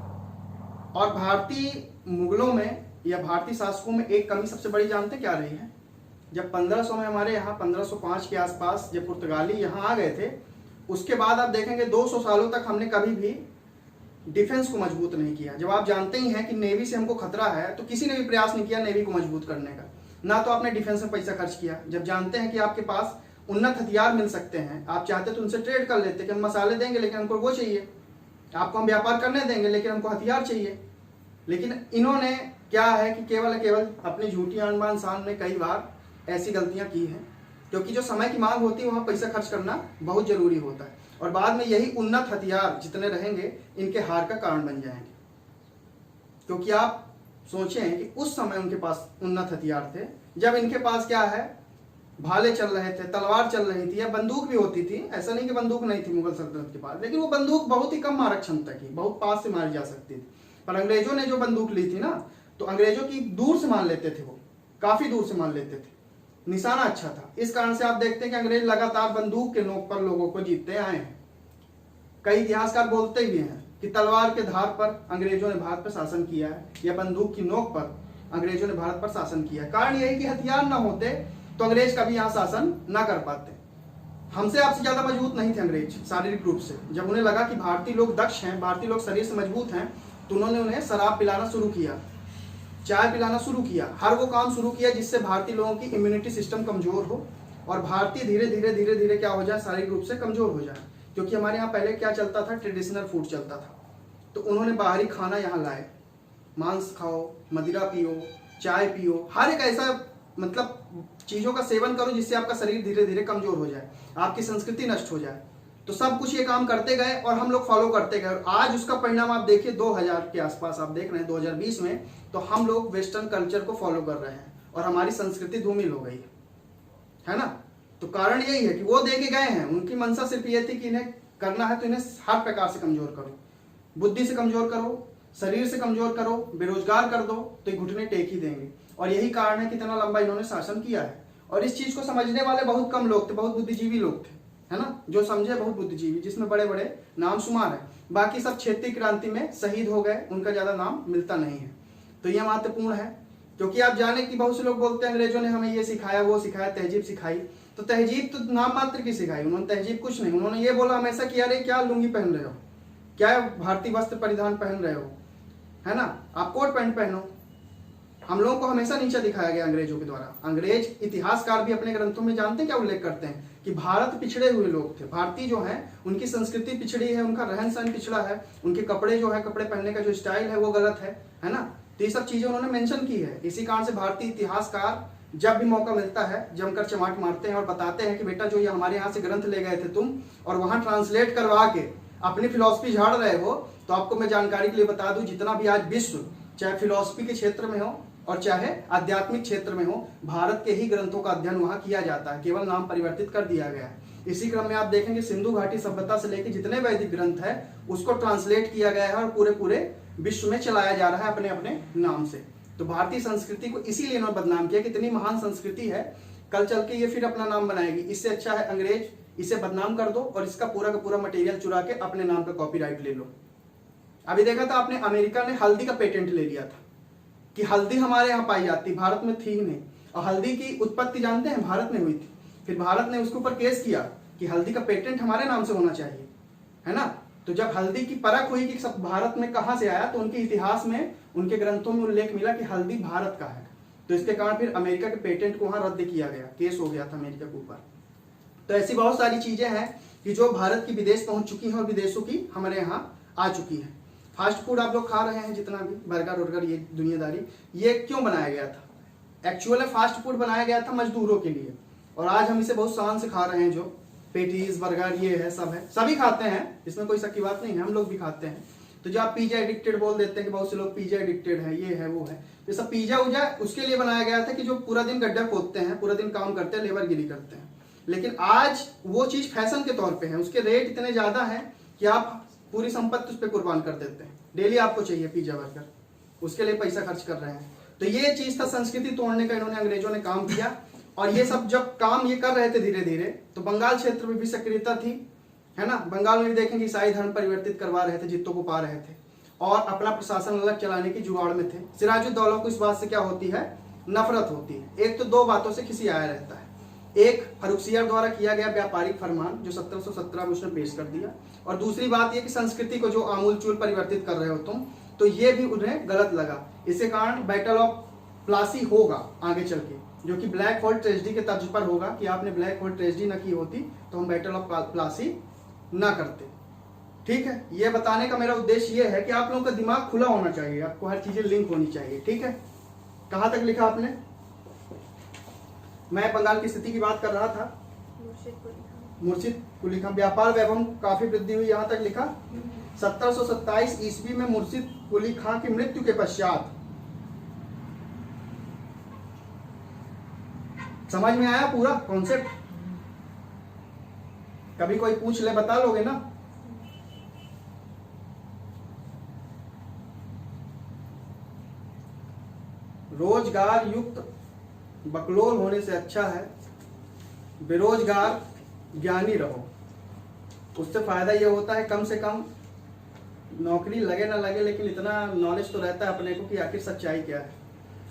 और भारतीय मुगलों में या भारतीय शासकों में एक कमी सबसे बड़ी जानते क्या रही है, जब 1500 में हमारे यहाँ 1505 के आसपास जब पुर्तगाली यहाँ आ गए थे, उसके बाद आप देखेंगे 200 सालों तक हमने कभी भी डिफेंस को मजबूत नहीं किया। जब आप जानते ही हैं कि नेवी से हमको खतरा है तो किसी ने भी प्रयास नहीं किया नेवी को मजबूत करने का, ना तो आपने डिफेंस में पैसा खर्च किया। जब जानते हैं कि आपके पास उन्नत हथियार मिल सकते हैं, आप चाहते तो उनसे ट्रेड कर लेते कि हम मसाले देंगे लेकिन हमको वो चाहिए, आपको हम व्यापार करने देंगे लेकिन हमको हथियार चाहिए। लेकिन इन्होंने क्या है कि केवल अपनी झूठी आन शान में कई बार ऐसी गलतियां की हैं, क्योंकि जो समय की मांग होती है वहां पैसा खर्च करना बहुत जरूरी होता है, और बाद में यही उन्नत हथियार जितने रहेंगे इनके हार का कारण बन जाएंगे। क्योंकि आप सोचें कि उस समय उनके पास उन्नत हथियार थे, जब इनके पास क्या है, भाले चल रहे थे, तलवार चल रही थी, या बंदूक भी होती थी। ऐसा नहीं कि बंदूक नहीं थी मुगल सल्तनत के पास, लेकिन वो बंदूक बहुत ही कम मारक क्षमता की, बहुत पास से मारी जा सकती थी। पर अंग्रेजों ने जो बंदूक ली थी ना, तो अंग्रेजों की दूर से मार लेते थे, वो काफी दूर से मार लेते थे, निशाना अच्छा था। इस कारण से आप देखते हैं कि अंग्रेज लगातार बंदूक के नोक पर लोगों को जीतते आए हैं। कई इतिहासकार बोलते भी हैं कि तलवार के धार पर अंग्रेजों ने भारत पर शासन किया है, या बंदूक की नोक पर अंग्रेजों ने भारत पर शासन किया है। कारण यही कि हथियार ना होते तो अंग्रेज कभी यहाँ शासन ना कर पाते। हमसे आपसे ज्यादा मजबूत नहीं थे अंग्रेज शारीरिक रूप से। जब उन्हें लगा कि भारतीय लोग दक्ष हैं, भारतीय लोग शरीर से मजबूत हैं, तो उन्होंने उन्हें शराब पिलाना शुरू किया, चाय पिलाना शुरू किया, हर वो काम शुरू किया जिससे भारतीय लोगों की इम्यूनिटी सिस्टम कमजोर हो और भारतीय धीरे धीरे क्या हो जाए, शारीरिक रूप से कमजोर हो जाए। क्योंकि हमारे यहाँ पहले क्या चलता था, ट्रेडिशनल फूड चलता था, तो उन्होंने बाहरी खाना यहाँ लाए, मांस खाओ, मदिरा पियो, चाय पियो, हर एक ऐसा मतलब चीजों का सेवन करो जिससे आपका शरीर धीरे धीरे कमजोर हो जाए, आपकी संस्कृति नष्ट हो जाए। तो सब कुछ ये काम करते गए और हम लोग फॉलो करते गए, और आज उसका परिणाम आप देखिए 2000 के आसपास आप देख रहे हैं, 2020 में तो हम लोग वेस्टर्न कल्चर को फॉलो कर रहे हैं और हमारी संस्कृति धूमिल हो गई है ना। तो कारण यही है कि वो दे के गए हैं, उनकी मंशा सिर्फ ये थी कि इन्हें करना है तो इन्हें हर प्रकार से कमजोर करो, बुद्धि से कमजोर करो, शरीर से कमजोर करो, बेरोजगार कर दो तो ये घुटने टेक ही देंगे। और यही कारण है कि इतना लंबा इन्होंने शासन किया है। और इस चीज को समझने वाले बहुत कम लोग थे, बहुत बुद्धिजीवी लोग थे, है ना, जो समझे बहुत बुद्धिजीवी, जिसमें बड़े बड़े नाम शुमार है। बाकी सब क्षेत्रीय क्रांति में शहीद हो गए, उनका ज्यादा नाम मिलता नहीं है। तो यह महत्वपूर्ण है, क्योंकि आप जाने कि बहुत से लोग बोलते हैं अंग्रेजों ने हमें ये सिखाया, वो सिखाया, तहजीब सिखाई। तो तहजीब तो नाम मात्र की सिखाई, उन्होंने तहजीब कुछ नहीं। उन्होंने ये बोला हमेशा कि अरे क्या लुंगी पहन रहे हो, क्या भारतीय वस्त्र परिधान पहन रहे हो, है ना, आप कोट पैंट पहनो। हम लोगों को हमेशा नीचा दिखाया गया अंग्रेजों के द्वारा। अंग्रेज इतिहासकार भी अपने ग्रंथों में जानते क्या उल्लेख करते हैं कि भारत पिछड़े हुए लोग थे। भारतीय जो है उनकी संस्कृति पिछड़ी है, उनका रहन सहन पिछड़ा है, उनके कपड़े जो है, कपड़े पहनने का जो स्टाइल है वो गलत है ना। तो ये सब चीजें उन्होंने मेंशन की है। इसी कारण से भारतीय इतिहासकार जब भी मौका मिलता है जमकर चमाट मारते हैं और बताते हैं कि बेटा जो ये हमारे यहाँ से ग्रंथ ले गए थे तुम और वहां ट्रांसलेट करवा के अपनी फिलॉसफी झाड़ रहे हो, तो आपको मैं जानकारी के लिए बता दूं, जितना भी आज विश्व चाहे फिलॉसफी के क्षेत्र में हो और चाहे आध्यात्मिक क्षेत्र में हो, भारत के ही ग्रंथों का अध्ययन वहां किया जाता है, केवल नाम परिवर्तित कर दिया गया है। इसी क्रम में आप देखेंगे सिंधु घाटी सभ्यता से लेकर जितने वैदिक ग्रंथ है उसको ट्रांसलेट किया गया है और पूरे पूरे विश्व में चलाया जा रहा है अपने अपने नाम से। तो भारतीय संस्कृति को इसीलिए इन्होंने बदनाम किया, कितनी महान संस्कृति है, कल चल के ये फिर अपना नाम बनाएगी। इससे अच्छा है अंग्रेज इसे बदनाम कर दो और इसका पूरा का पूरा मटेरियल चुरा के अपने नाम का कॉपीराइट ले लो। अभी देखा था आपने, अमेरिका ने हल्दी का पेटेंट ले लिया था कि हल्दी हमारे यहाँ पाई जाती, भारत में थी ही नहीं। और हल्दी की उत्पत्ति जानते हैं, भारत में हुई थी। फिर भारत ने उसके ऊपर केस किया कि हल्दी का पेटेंट हमारे नाम से होना चाहिए, है ना। तो जब हल्दी की परख हुई कि सब भारत में कहां से आया, तो उनके इतिहास में, उनके ग्रंथों में उल्लेख मिला कि हल्दी भारत का है। तो इसके कारण फिर अमेरिका के पेटेंट को वहां रद्द किया गया, केस हो गया था अमेरिका के ऊपर। तो ऐसी बहुत सारी चीजें हैं कि जो भारत की विदेश पहुंच चुकी हैं और विदेशों की हमारे यहाँ आ चुकी है। फास्ट फूड आप लोग खा रहे हैं जितना भी, बर्गर वर्गर, ये दुनियादारी, ये क्यों बनाया गया था? एक्चुअल फास्ट फूड बनाया गया था मजदूरों के लिए, और आज हम इसे बहुत शान से खा रहे हैं। जो पेटीज, बर्गर, ये है, सब है, सभी खाते हैं, इसमें कोई शक की बात नहीं है, हम लोग भी खाते हैं। तो जो आप पिज्जा एडिक्टेड बोल देते हैं कि बहुत से लोग पिज्जा एडिक्टेड है, ये है, वो है, तो सब पिज्जा उजा उसके लिए बनाया गया था कि जो पूरा दिन गड्ढा खोदते हैं, पूरा दिन काम करते हैं, लेबरगिरी करते हैं। लेकिन आज वो चीज फैशन के तौर पे है, उसके रेट इतने ज्यादा है कि आप पूरी संपत्ति उस पर कुर्बान कर देते हैं। डेली आपको चाहिए पिज्जा बर्गर, उसके लिए पैसा खर्च कर रहे हैं। तो ये चीज था, संस्कृति तोड़ने का इन्होंने अंग्रेजों ने काम किया। और ये सब जब काम ये कर रहे थे धीरे धीरे, तो बंगाल क्षेत्र में भी सक्रियता थी, है ना। बंगाल में भी देखेंगे ईसाई धर्म परिवर्तित करवा रहे थे, जित्तों को पा रहे थे और अपना प्रशासन अलग चलाने की जुगाड़ में थे। सिराजुद्दौला को इस बात से क्या होती है, नफरत होती है। एक तो दो बातों से खिसियाया रहता है, एक फर्रुखसियार द्वारा किया गया व्यापारिक फरमान जो 1717 में उसने पेश कर दिया, और दूसरी बात यह कि संस्कृति को जो आमूलचूल परिवर्तित कर रहे हो तुम, तो ये भी उन्हें गलत लगा। इसी कारण बैटल ऑफ प्लासी होगा आगे चल के, जो कि ब्लैक होल ट्रेजेडी के तर्ज पर होगा कि आपने ब्लैक होल ट्रेजेडी न की होती तो हम बैटल ऑफ प्लासी ना करते। ठीक है, ये बताने का मेरा उद्देश्य ये है कि आप लोगों का दिमाग खुला होना चाहिए, आपको हर चीजें लिंक होनी चाहिए। ठीक है, कहां तक लिखा आपने? मैं बंगाल की स्थिति की बात कर रहा था। मुर्शिद कुली खां, व्यापार वैभव काफी वृद्धि हुई, यहां तक लिखा। 1727 ईस्वी में मुर्शिद कुली खां की मृत्यु के पश्चात, समझ में आया पूरा कॉन्सेप्ट? कभी कोई पूछ ले बता लोगे ना? रोजगार युक्त बकलोल होने से अच्छा है बेरोजगार ज्ञानी रहो। उससे फायदा ये होता है कम से कम नौकरी लगे ना लगे, लेकिन इतना नॉलेज तो रहता है अपने को कि आखिर सच्चाई क्या है।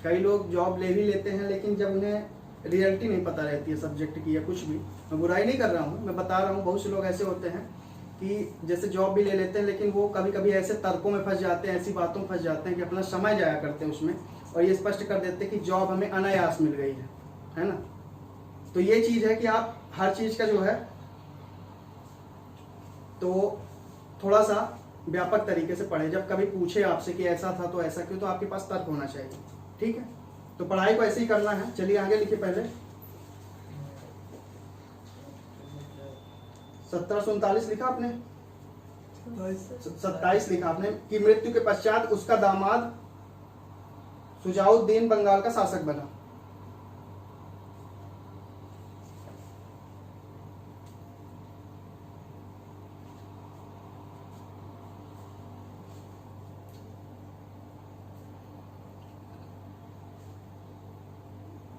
कई लोग जॉब ले भी लेते हैं, लेकिन जब उन्हें रियलिटी नहीं पता रहती है सब्जेक्ट की या कुछ भी, मैं बुराई नहीं कर रहा हूँ, मैं बता रहा हूँ बहुत से लोग ऐसे होते हैं कि जैसे जॉब भी ले लेते हैं, लेकिन वो कभी कभी ऐसे तर्कों में फंस जाते हैं, ऐसी बातों में फंस जाते हैं कि अपना समय जाया करते हैं उसमें, और ये स्पष्ट कर देते हैं कि जॉब हमें अनायास मिल गई है ना। तो ये चीज है कि आप हर चीज का जो है तो थोड़ा सा व्यापक तरीके से पढ़े। जब कभी पूछे आपसे कि ऐसा था तो ऐसा क्यों, तो आपके पास तर्क होना चाहिए। ठीक है, तो पढ़ाई को ऐसे ही करना है। चलिए आगे लिखिए। पहले 1739 लिखा आपने, 27 लिखा आपने कि मृत्यु के पश्चात उसका दामाद सुजाउद्दीन बंगाल का शासक बना।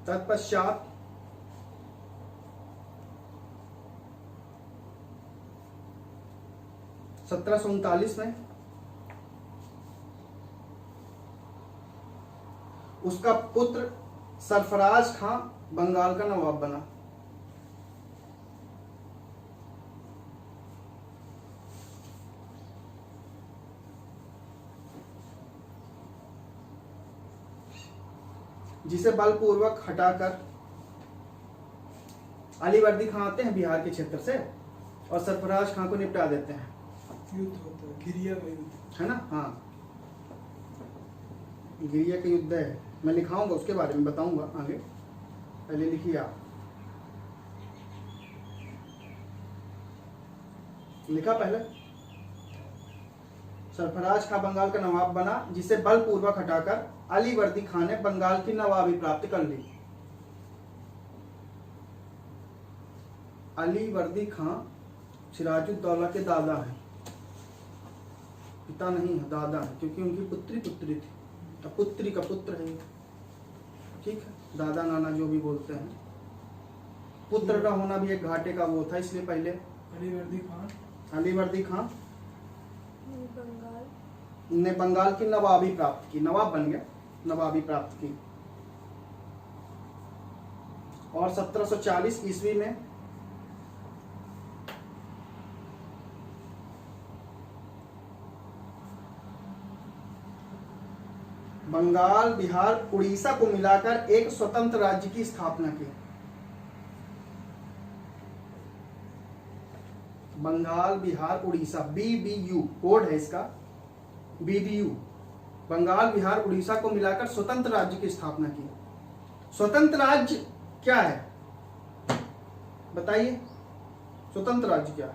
तत्पश्चात (1739) में उसका पुत्र सरफराज खां बंगाल का नवाब बना। जिसे बलपूर्वक हटाकर अलीवर्दी खां आते हैं बिहार के क्षेत्र से और सरफराज खां को निपटा देते हैं। युद्ध होता है, गिरिया का युद्ध है ना। हाँ, गिरिया का युद्ध है, मैं लिखाऊंगा उसके बारे में बताऊंगा आगे। पहले लिखिए आप। लिखा पहले? सरफराज खां बंगाल का नवाब बना, जिसे बलपूर्वक हटाकर अलीवर्दी खां ने बंगाल की नवाबी प्राप्त कर ली। अलीवर्दी खां सिराजुद्दौला के दादा हैं, पिता नहीं है, दादा है, क्योंकि उनकी पुत्री थी, तो पुत्री का पुत्र है। ठीक है, दादा नाना जो भी बोलते हैं। पुत्र का होना भी एक घाटे का वो था, इसलिए पहले अलीवर्दी खां ने बंगाल की नवाबी प्राप्त की, नवाब बन गया, नवाबी प्राप्त की। और 1740 ईस्वी में बंगाल, बिहार, उड़ीसा को मिलाकर एक स्वतंत्र राज्य की स्थापना की। बंगाल, बिहार, उड़ीसा, BBU कोड है इसका, BBU, बंगाल, बिहार, उड़ीसा को मिलाकर स्वतंत्र राज्य की स्थापना की। स्वतंत्र राज्य क्या है बताइए? स्वतंत्र राज्य क्या है?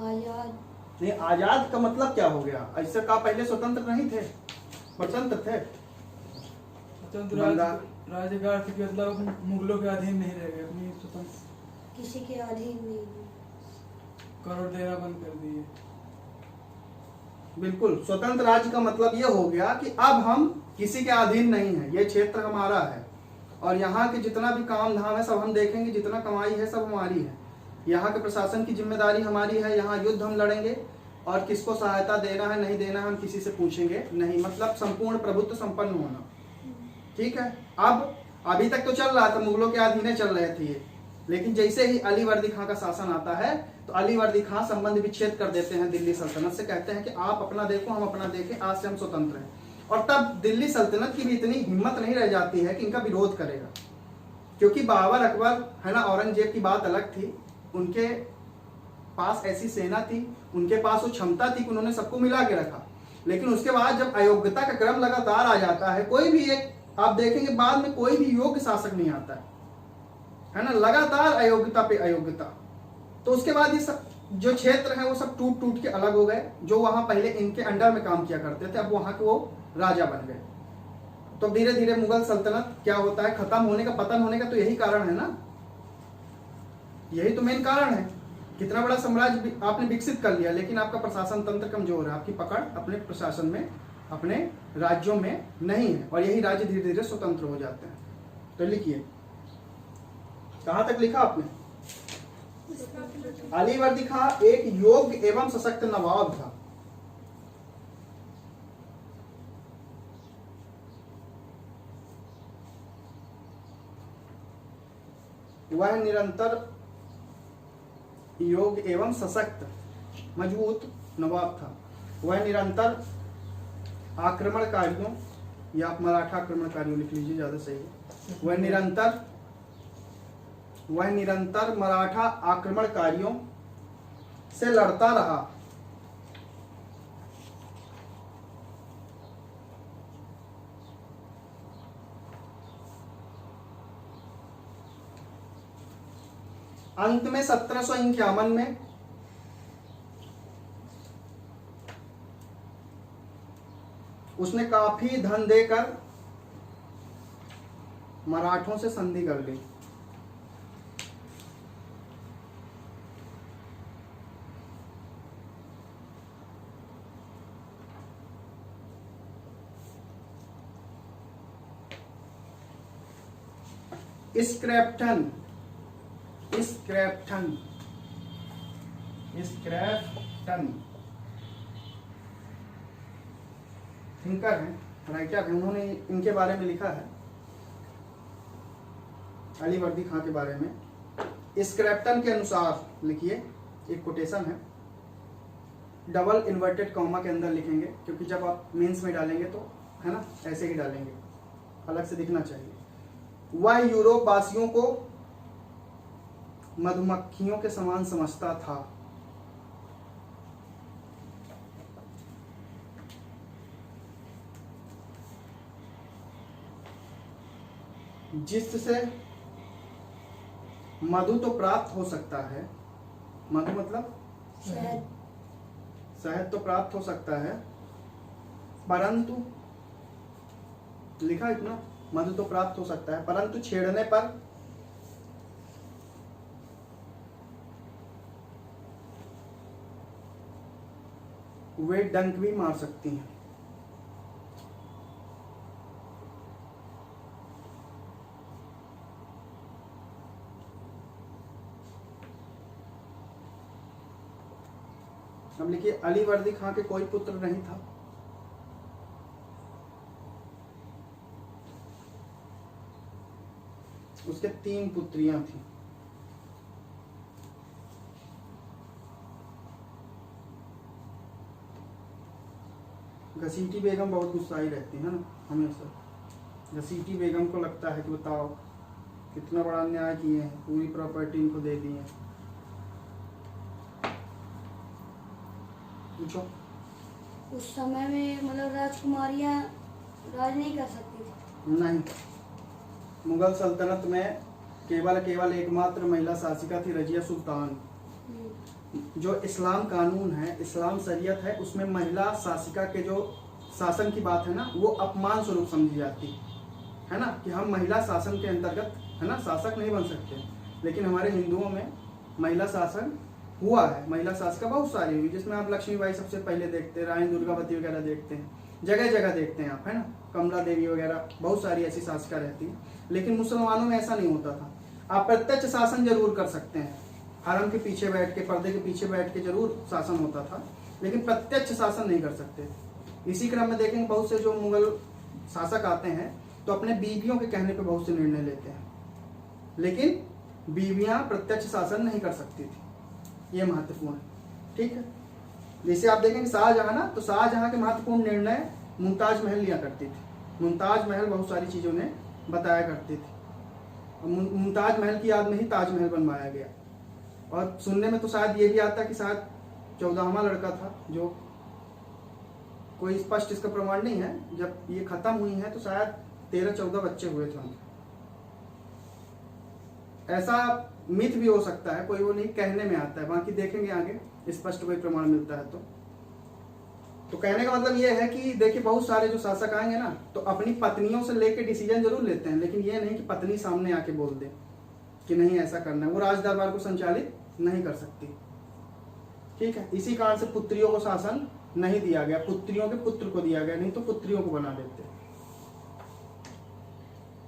आजाद। नहीं, आजाद का मतलब क्या हो गया? ऐसे का पहले स्वतंत्र नहीं थे, स्वतंत्र थे। स्वतंत्र राज्य का अर्थ क्या, मतलब मुगलों के अधीन नहीं रह गए, अपनी स्वतंत्र, किसी के अधीन नहीं। करोड़ देना बंद कर दिए। बिल्कुल, स्वतंत्र राज्य का मतलब ये हो गया कि अब हम किसी के अधीन नहीं है, ये क्षेत्र हमारा है और यहाँ के जितना भी काम धाम है सब हम देखेंगे, जितना कमाई है सब हमारी है। यहाँ के प्रशासन की जिम्मेदारी हमारी है, यहाँ युद्ध हम लड़ेंगे और किसको सहायता देना है नहीं देना है हम किसी से पूछेंगे नहीं, मतलब संपूर्ण प्रभुत्व संपन्न होना। ठीक है, अब अभी तक तो चल रहा था, मुगलों के अधीन चल रहे थे ये, लेकिन जैसे ही अली वर्दी खां का शासन आता है तो अली वर्दी खां संबंध विच्छेद कर देते हैं दिल्ली सल्तनत से, कहते हैं कि आप अपना देखो हम अपना देखें, आज से हम स्वतंत्र हैं। और तब दिल्ली सल्तनत की भी इतनी हिम्मत नहीं रह जाती है कि इनका विरोध करेगा, क्योंकि बाबर अकबर है ना, औरंगजेब की बात अलग थी, उनके पास ऐसी सेना थी, उनके पास वो क्षमता थी कि उन्होंने सबको मिला के रखा। लेकिन उसके बाद जब अयोग्यता का क्रम लगातार आ जाता है, कोई भी एक आप देखेंगे बाद में कोई भी योग्य शासक नहीं आता है ना, लगातार अयोग्यता पे अयोग्यता, तो उसके बाद ये सब जो क्षेत्र है वो सब टूट टूट के अलग हो गए। जो वहां पहले इनके अंडर में काम किया करते थे अब वहां के वो राजा बन गए। तो धीरे धीरे मुगल सल्तनत क्या होता है, खत्म होने का, पतन होने का तो यही कारण है ना, यही तो मेन कारण है। कितना बड़ा साम्राज्य आपने विकसित कर लिया लेकिन आपका प्रशासन तंत्र कमजोर है, आपकी पकड़ अपने प्रशासन में अपने राज्यों में नहीं है और यही राज्य धीरे धीरे स्वतंत्र हो जाते हैं। तो लिखिए कहां तक लिखा आपने? अली वर्दी खां एक योग्य एवं सशक्त नवाब था। वह निरंतर योग्य एवं सशक्त मजबूत नवाब था। वह निरंतर आक्रमणकारियों, या आप मराठा आक्रमणकारियों लिख लीजिए ज्यादा सही है। वह निरंतर मराठा आक्रमणकारियों से लड़ता रहा। अंत में 1751 में उसने काफी धन देकर मराठों से संधि कर ली। स्क्रैप्टन थिंकर हैं, राइटर हैं, उन्होंने इनके बारे में लिखा है, अली वर्दी खां के बारे में। स्क्रैप्टन के अनुसार लिखिए, एक कोटेशन है, डबल इन्वर्टेड कॉमा के अंदर लिखेंगे क्योंकि जब आप मेंस में डालेंगे तो है ना ऐसे ही डालेंगे, अलग से दिखना चाहिए। वह यूरोप वासियों को मधुमक्खियों के समान समझता था। जिससे मधु तो प्राप्त हो सकता है, मधु मतलब शहद तो प्राप्त हो सकता है, परंतु लिखा इतना, मधु तो प्राप्त हो सकता है परंतु छेड़ने पर वे डंक भी मार सकती हैं। अब लिखिए, अली वर्दी खां के कोई पुत्र नहीं था। उसके 3 पुत्रियां थी। घसीटी बेगम बहुत गुस्साई रहती है ना हमेशा। घसीटी बेगम को लगता है कि बताओ कितना बड़ा अन्याय किए हैं, पूरी प्रॉपर्टी इनको दे दी है। पूछो। उस समय में मतलब राजकुमारियां राज नहीं कर सकती थी? नहीं, मुगल सल्तनत में केवल एकमात्र महिला शासिका थी रजिया सुल्तान। जो इस्लाम कानून है, इस्लाम शरीयत है, उसमें महिला शासिका के जो शासन की बात है ना वो अपमान स्वरूप समझी जाती है ना, कि हम महिला शासन के अंतर्गत है ना शासक नहीं बन सकते। लेकिन हमारे हिंदुओं में महिला शासन हुआ है, महिला शासिका बहुत सारी हुई, जिसमें आप लक्ष्मीबाई सबसे पहले देखते हैं, रानी दुर्गावती वगैरह देखते हैं, जगह जगह देखते हैं आप, है ना, कमला देवी वगैरह, बहुत सारी ऐसी शासिका रहती है। लेकिन मुसलमानों में ऐसा नहीं होता था। आप प्रत्यक्ष शासन जरूर कर सकते हैं, हरम के पीछे बैठ के, पर्दे के पीछे बैठ के जरूर शासन होता था, लेकिन प्रत्यक्ष शासन नहीं कर सकते। इसी क्रम में देखेंगे बहुत से जो मुगल शासक आते हैं तो अपने बीवियों के कहने पे बहुत से निर्णय लेते हैं, लेकिन बीवियां प्रत्यक्ष शासन नहीं कर सकती थी। ये महत्वपूर्ण है, ठीक है। जैसे आप देखेंगे शाहजहां ना, तो शाहजहां के महत्वपूर्ण निर्णय मुमताज महल लिया करती थी। मुमताज महल बहुत सारी चीजों ने बताया करती थी। मुमताज महल की याद में ही ताजमहल बनवाया गया। और सुनने में तो शायद ये भी आता कि शायद 14वां लड़का था, जो कोई स्पष्ट इसका प्रमाण नहीं है। जब ये खत्म हुई है तो शायद 13-14 बच्चे हुए थे उनके। ऐसा मिथ भी हो सकता है, कोई वो नहीं, कहने में आता है, बाकी देखेंगे आगे स्पष्ट कोई प्रमाण मिलता है तो कहने का मतलब ये है कि देखिए बहुत सारे जो शासक आएंगे ना, तो अपनी पत्नियों से लेके डिसीजन जरूर लेते हैं, लेकिन ये नहीं कि पत्नी सामने आके बोल दे कि नहीं ऐसा करना है। वो राज दरबार को संचालित नहीं कर सकती, ठीक है। इसी कारण से पुत्रियों को शासन नहीं दिया गया, पुत्रियों के पुत्र को दिया गया, नहीं तो पुत्रियों को बना देते।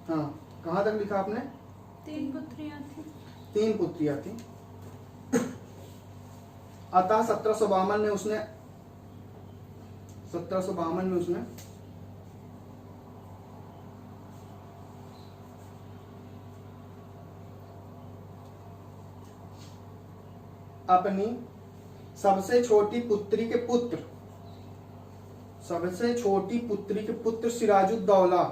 हाँ, कहां तक लिखा आपने? 3 पुत्रियां थी। 3 पुत्रियां थी। अतः 1752 में उसने अपनी सबसे छोटी पुत्री के पुत्र सिराजुद्दौला,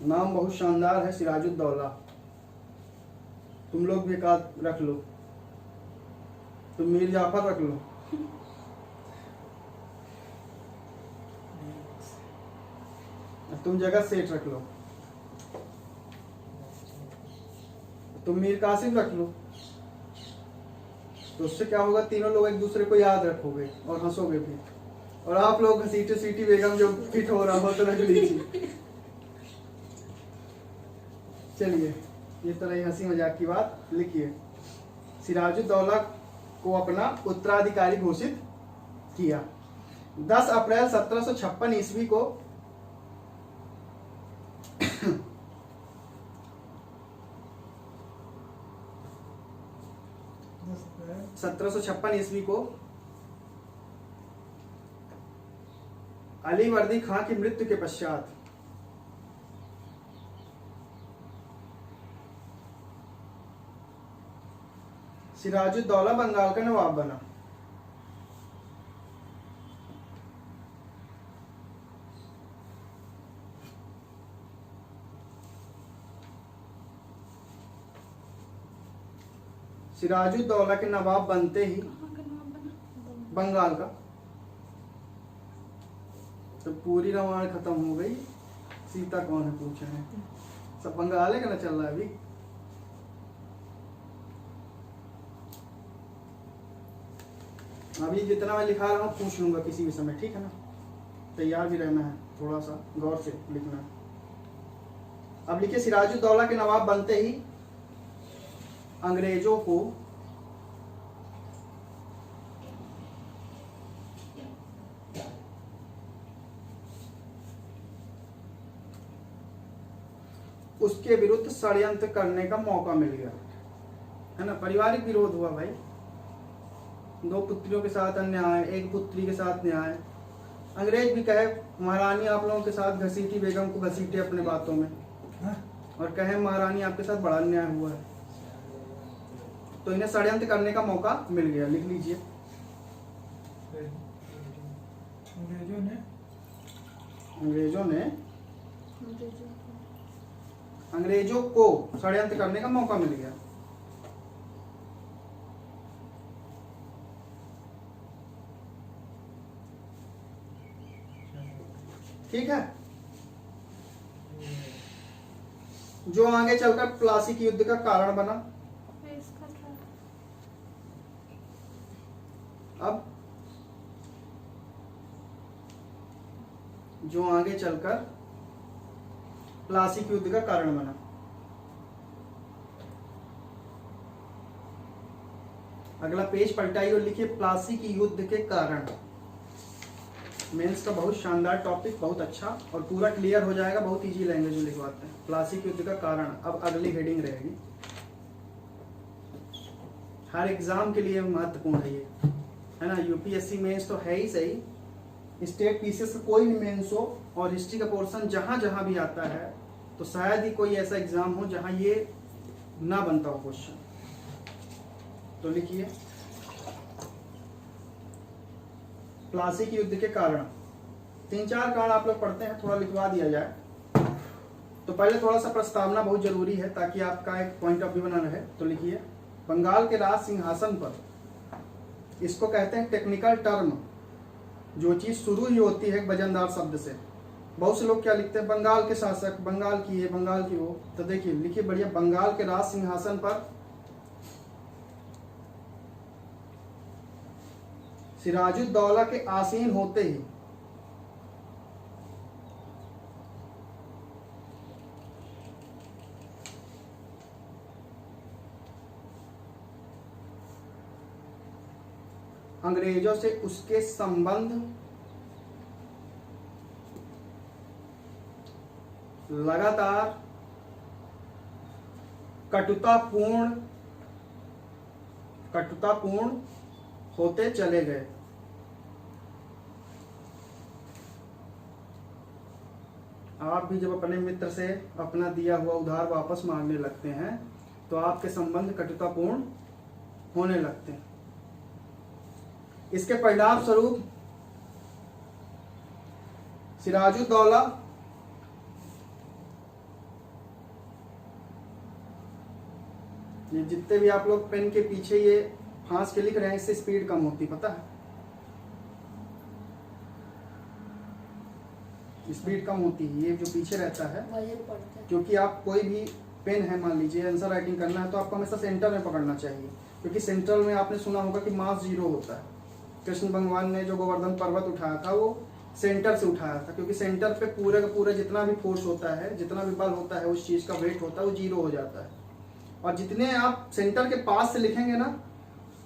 नाम बहुत शानदार है सिराजुद्दौला, तुम लोग भी एक आध रख लो, तुम मीर जाफर रख लो, तुम जगत सेठ रख लो, तुम मीर कासिम रख लो। तो उससे क्या होगा, तीनों लोग एक दूसरे को याद रखोगे और हंसोगे भी। और आप लोग घसीटे सीटी बेगम जो फिट हो रहा हो तो रख लीजिए। चलिए, ये तो रही हंसी मजाक की बात। लिखिए, सिराजुद्दौला को अपना उत्तराधिकारी घोषित किया। 10 अप्रैल 1756 ईस्वी को 1756 ईस्वी को अलीवर्दी खां की मृत्यु के पश्चात सिराजुद्दौला बंगाल का नवाब बना। सिराजुद्दौला के नवाब बनते ही कहाँ का नाम बना? बंगाल का, तो पूरी रामायण खत्म हो गई। सीता कौन है पूछे हैं, सब बंगाल का ना चल रहा है अभी। अभी जितना मैं लिखा रहा हूँ पूछ लूंगा किसी भी समय, ठीक है ना। तैयार भी रहना है, थोड़ा सा गौर से लिखना है। अब लिखिए, सिराजुद्दौला के नवाब बनते ही अंग्रेजों को उसके विरुद्ध षड्यंत्र करने का मौका मिल गया, है ना। पारिवारिक विरोध हुआ भाई, 2 पुत्रियों के साथ अन्याय, 1 पुत्री के साथ न्याय। अंग्रेज भी कहे महारानी आप लोगों के साथ घसीटी, बेगम को घसीटे अपने बातों में, और कहे महारानी आपके साथ बड़ा अन्याय हुआ है, तो इन्हें षड्यंत्र करने का मौका मिल गया। लिख लीजिए, अंग्रेजों को षड्यंत्र करने का मौका मिल गया। ठीक है। जो आगे चलकर प्लासी के युद्ध का कारण बना। इसका क्या? अब जो आगे चलकर प्लासी के युद्ध का कारण बना। अगला पेज पलटाइए और लिखिए प्लासी की युद्ध के कारण। मेंस का बहुत शानदार टॉपिक, बहुत अच्छा और पूरा क्लियर हो जाएगा, बहुत इजी लैंग्वेज में लिखवाते हैं। प्लासी के युद्ध का कारण अब अगली हेडिंग रहेगी, हर एग्जाम के लिए महत्वपूर्ण है ये, है ना। यूपीएससी मेंस तो है ही सही, स्टेट पीसीएस कोई भी मेंस हो और हिस्ट्री का पोर्शन जहां जहां भी आता है तो शायद ही कोई ऐसा एग्जाम हो जहां ये ना बनता हो क्वेश्चन। तो लिखिए प्लासी के युद्ध के कारण। 3-4 कारण आप लोग पढ़ते हैं, थोड़ा लिखवा दिया जाए। तो पहले थोड़ा सा प्रस्तावना बहुत जरूरी है ताकि आपका एक पॉइंट ऑफ व्यू बना रहे। तो लिखिए बंगाल के राज सिंहासन पर, इसको कहते हैं टेक्निकल टर्म, जो चीज शुरू ही होती है वजनदार शब्द से। बहुत से लोग क्या लिखते हैं, बंगाल के शासक, बंगाल की ये, बंगाल की वो। तो देखिए लिखिए बढ़िया, बंगाल के राज सिंहासन पर सिराजुद्दौला के आसीन होते ही अंग्रेजों से उसके संबंध लगातार कटुतापूर्ण होते चले गए। आप भी जब अपने मित्र से अपना दिया हुआ उधार वापस मांगने लगते हैं तो आपके संबंध कटुतापूर्ण होने लगते हैं। इसके परिणाम स्वरूप सिराजुद्दौला ये जितने भी आप लोग पेन के पीछे ये फांस के लिख रहे हैं, इससे स्पीड कम होती, पता है, स्पीड कम होती है। ये जो पीछे रहता है, वजन पड़ता है। क्योंकि आप कोई भी पेन है, मान लीजिए आंसर राइटिंग करना है तो आपको हमेशा सेंटर में पकड़ना चाहिए, क्योंकि सेंट्रल में आपने सुना होगा कि मास 0 होता है। कृष्ण भगवान ने जो गोवर्धन पर्वत उठाया था वो सेंटर से उठाया था, क्योंकि सेंटर पे पूरे का पूरा जितना भी फोर्स होता है, जितना भी बल होता है, उस चीज का वेट होता है, वो 0 हो जाता है। और जितने आप सेंटर के पास से लिखेंगे ना,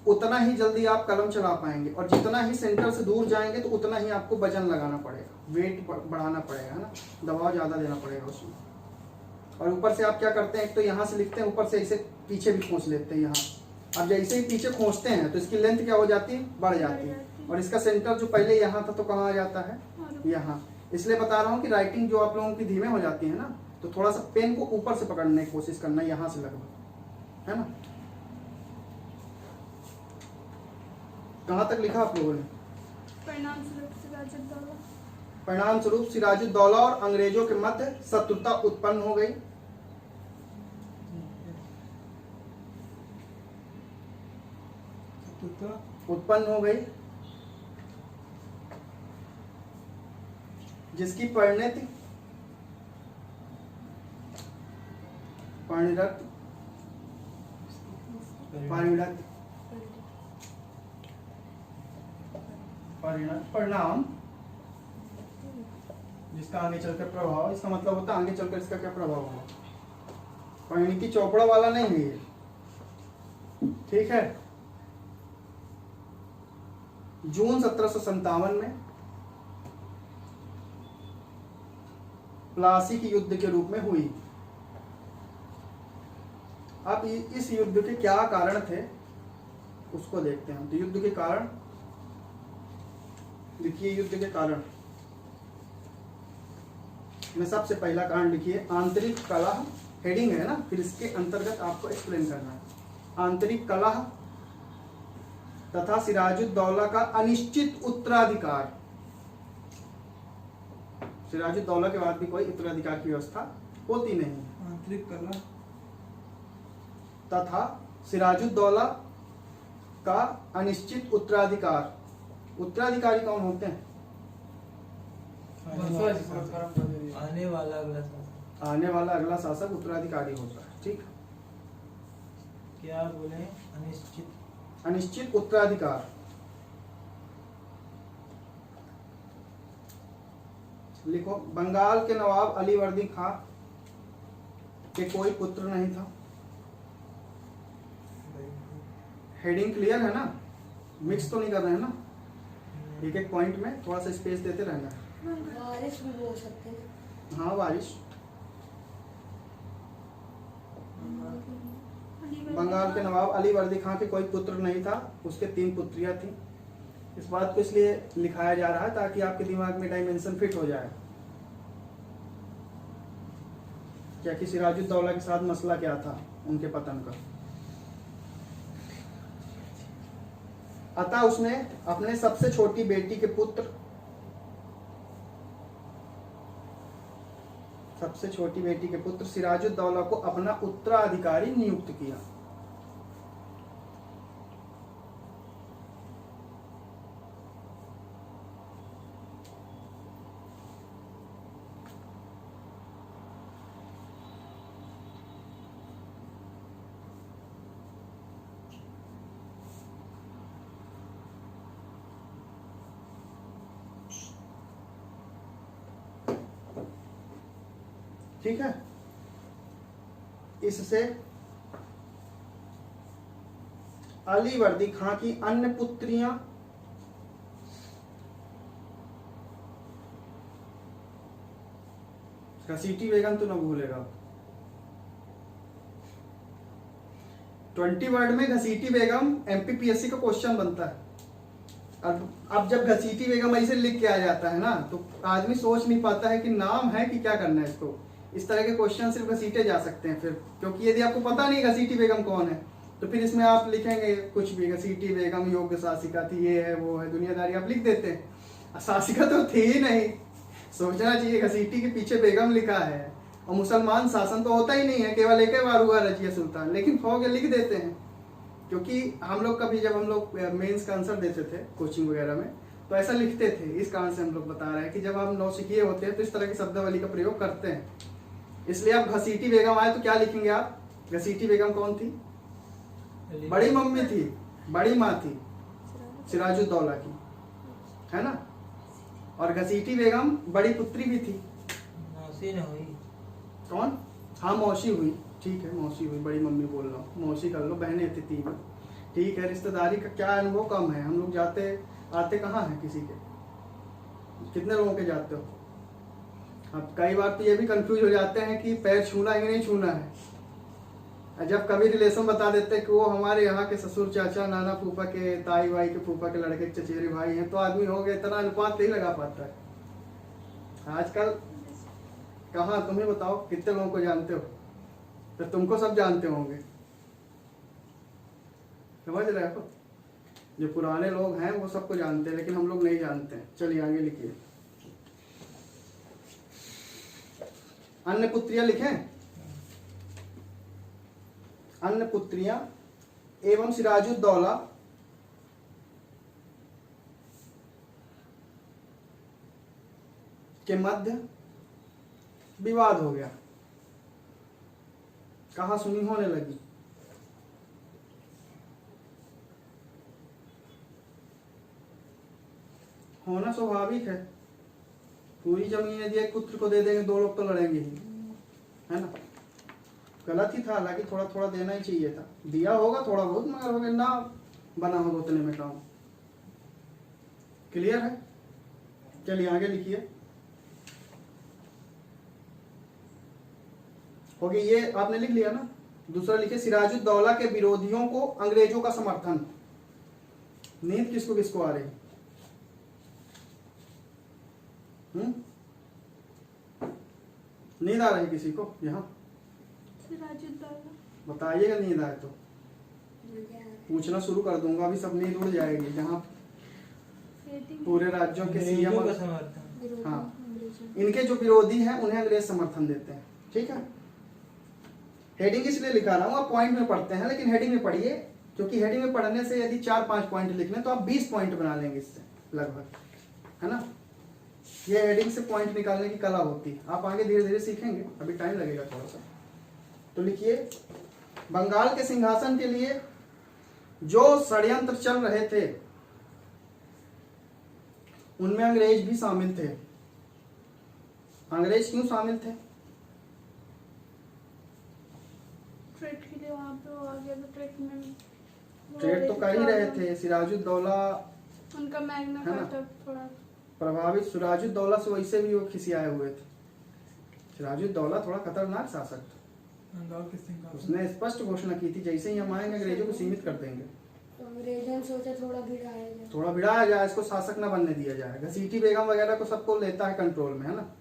उतना ही जल्दी आप कलम चला पाएंगे, और जितना ही सेंटर से दूर जाएंगे तो उतना ही आपको वजन लगाना पड़ेगा, वेट बढ़ाना पड़ेगा, है ना, दबाव ज्यादा देना पड़ेगा उसमें। और ऊपर से आप क्या करते हैं, एक तो यहाँ से लिखते हैं, ऊपर से इसे पीछे भी खींच लेते हैं यहाँ। अब जैसे ही पीछे खींचते हैं तो इसकी लेंथ क्या हो जाती है, बढ़ जाती है, और इसका सेंटर जो पहले यहाँ था तो कहाँ आ जाता है, यहाँ। इसलिए बता रहा हूँ कि राइटिंग जो आप लोगों की धीमे हो जाती है ना, तो थोड़ा सा पेन को ऊपर से पकड़ने की कोशिश करना, यहाँ से लगभग, है ना। कहाँ तक लिखा आप लोगों ने? परिणाम स्वरूप सिराजुद्दौला और अंग्रेजों के मध्य शत्रुता उत्पन्न हो गई। उत्पन्न हो गई, जिसकी परिणति परिणाम, जिसका आगे चलकर प्रभाव, इसका मतलब होता है आगे चलकर इसका क्या प्रभाव होगा। परिणति चौपड़ा वाला नहीं है ये, ठीक है। जून 1757 में प्लासी की युद्ध के रूप में हुई। अब इस युद्ध के क्या कारण थे उसको देखते हैं। तो युद्ध के कारण देखिए, युद्ध के कारण में सबसे पहला कारण लिखिए आंतरिक कलह। हेडिंग है ना, फिर इसके अंतर्गत आपको एक्सप्लेन करना है। आंतरिक कलह तथा सिराजुद्दौला का अनिश्चित उत्तराधिकार। सिराजुद्दौला के बाद भी कोई उत्तराधिकार की व्यवस्था होती नहीं। आंतरिक कलह तथा सिराजुद्दौला का अनिश्चित उत्तराधिकार। उत्तराधिकारी कौन होते हैं? आने वाला अगला शासक। आने वाला अगला शासक उत्तराधिकारी होता है, ठीक। क्या बोले? अनिश्चित, अनिश्चित उत्तराधिकार। लिखो, बंगाल के नवाब अलीवर्दी खां के कोई पुत्र नहीं था। हेडिंग क्लियर है ना? मिक्स तो नहीं कर रहे हैं ना? एक एक पॉइंट में थोड़ा सा स्पेस देते रहना। बारिश भी बोल सकते हैं। हाँ, बारिश। बंगाल के नवाब अली वर्दी खां के कोई पुत्र नहीं था, उसके 3 पुत्रियां थीं। इस बात को इसलिए लिखाया जा रहा है ताकि आपके दिमाग में डायमेंशन फिट हो जाए। क्या कि सिराजुद्दौला के साथ मसला क्या था उनके पतन का। अतः उसने अपने सबसे छोटी बेटी के पुत्र, सिराजुद्दौला को अपना उत्तराधिकारी नियुक्त किया। ठीक है, इससे अली वर्दी खां की अन्य पुत्रियां घसीटी बेगम तो न भूलेगा। 20 वर्ड में घसीटी बेगम एमपीपीएससी का क्वेश्चन बनता है। अब जब घसीटी बेगम ऐसे लिख के आ जाता है ना, तो आदमी सोच नहीं पाता है कि नाम है कि क्या करना है इसको। इस तरह के क्वेश्चन सिर्फ घसीटे जा सकते हैं फिर, क्योंकि यदि आपको पता नहीं घसीटी बेगम कौन है तो फिर इसमें आप लिखेंगे कुछ भी, घसीटी बेगम योग्य शासिका थी, ये है वो है, दुनियादारी आप लिख देते हैं। शासिका तो थी ही नहीं, सोचना चाहिए घसीटी के पीछे बेगम लिखा है। और मुसलमान शासन तो होता ही नहीं है, केवल एक बार हुआ रजिया सुल्तान, लेकिन खो के लिख देते हैं। क्योंकि हम लोग कभी जब हम लोग मेंस का आंसर देते थे कोचिंग वगैरह में, तो ऐसा लिखते थे। इस कारण से हम लोग बता रहे हैं कि जब हम नौसिखिए होते हैं तो इस तरह की शब्दावली का प्रयोग करते हैं। इसलिए आप घसीटी बेगम आए तो क्या लिखेंगे आप? घसीटी बेगम कौन थी? बड़ी मम्मी थी, बड़ी माँ थी सिराजुद्दौला की, है ना? और घसीटी बेगम बड़ी पुत्री भी थी। मौसी न हुई। कौन? हाँ, मौसी हुई। ठीक है, मौसी हुई, बड़ी मम्मी बोल रहा हूँ, मौसी कर लो, बहनें थी 3। ठीक है, रिश्तेदारी का क्या अनुभव कम है। हम लोग जाते आते कहाँ है किसी के, कितने लोगों के जाते हो? अब कई बार तो ये भी कंफ्यूज हो जाते हैं कि पैर छूना है कि नहीं छूना है। जब कभी रिलेशन बता देते हैं कि वो हमारे यहाँ के ससुर चाचा नाना फूफा के ताई भाई के फूफा के लड़के चचेरे भाई हैं, तो आदमी हो गया, इतना अनुपात नहीं लगा पाता है आजकल। कहाँ, तुम्हें बताओ कितने लोगों को जानते हो? तो तुमको सब जानते होंगे, समझ रहे हो? जो पुराने लोग हैं वो सबको जानते हैं, लेकिन हम लोग नहीं जानते हैं। चलिए आगे लिखिए। अन्य पुत्रियां लिखें। अन्य पुत्रियां एवं सिराजुद्दौला के मध्य विवाद हो गया। कहा सुनी होने लगी। होना स्वाभाविक है। पूरी जमीन यदि एक पुत्र को दे देंगे 2 लोग तो लड़ेंगे ही, है ना? गलत ही था, हालांकि थोड़ा थोड़ा देना ही चाहिए था। दिया होगा थोड़ा बहुत, मगर हो गया ना बना होगा उतने में काम। क्लियर है? चलिए आगे लिखिए। हो गया, ये आपने लिख लिया ना। दूसरा लिखिए, सिराजुद्दौला के विरोधियों को अंग्रेजों का समर्थन। नींद किसको किसको आ रही? नींद आ रही किसी को यहाँ? सिराजुद्दौला। बताइएगा नींद आए तो पूछना शुरू कर दूंगा, अभी सब नींद उड़ जाएगी। जहाँ पूरे राज्यों के सीएम, हाँ, इनके जो विरोधी हैं उन्हें अंग्रेज समर्थन देते हैं। ठीक है, हेडिंग इसलिए लिखा रहा हूँ, आप पॉइंट में पढ़ते हैं, लेकिन हेडिंग में पढ़िए, क्योंकि हेडिंग में पढ़ने से यदि 4-5 पॉइंट लिखने तो आप 20 पॉइंट बना लेंगे इससे लगभग, है ना? ये हेडिंग से पॉइंट निकालने की कला होती है। आप आगे धीरे धीरे सीखेंगे, अभी टाइम लगेगा थोड़ा सा। तो लिखिए, बंगाल के सिंहासन के लिए जो षड्यंत्र चल रहे थे उनमें अंग्रेज भी शामिल थे। अंग्रेज क्यों शामिल थे? ट्रेड के लिए वहां पे वो आ गया था, ट्रेड में ट्रेड तो कर ही रहे थे। सिराजुद्दौला उनका मैग्ना है ना? कार्टा थोड़ा प्रभावित, सिराजुद्दौला से वैसे भी वो खिसियाए हुए थे। सिराजुद्दौला थोड़ा खतरनाक शासक था। बंगाल के सिंहासन। उसने स्पष्ट घोषणा की थी जैसे ही हम आएंगे अंग्रेजों को सीमित कर देंगे। तो अंग्रेजों ने सोचा थोड़ा भिड़ाया जाए। थोड़ा भिड़ाया जाए, इसको शासक न बनने दिया जाए। घसीटी बेगम वगैरह को सबको लेता है कंट्रोल में, है ना।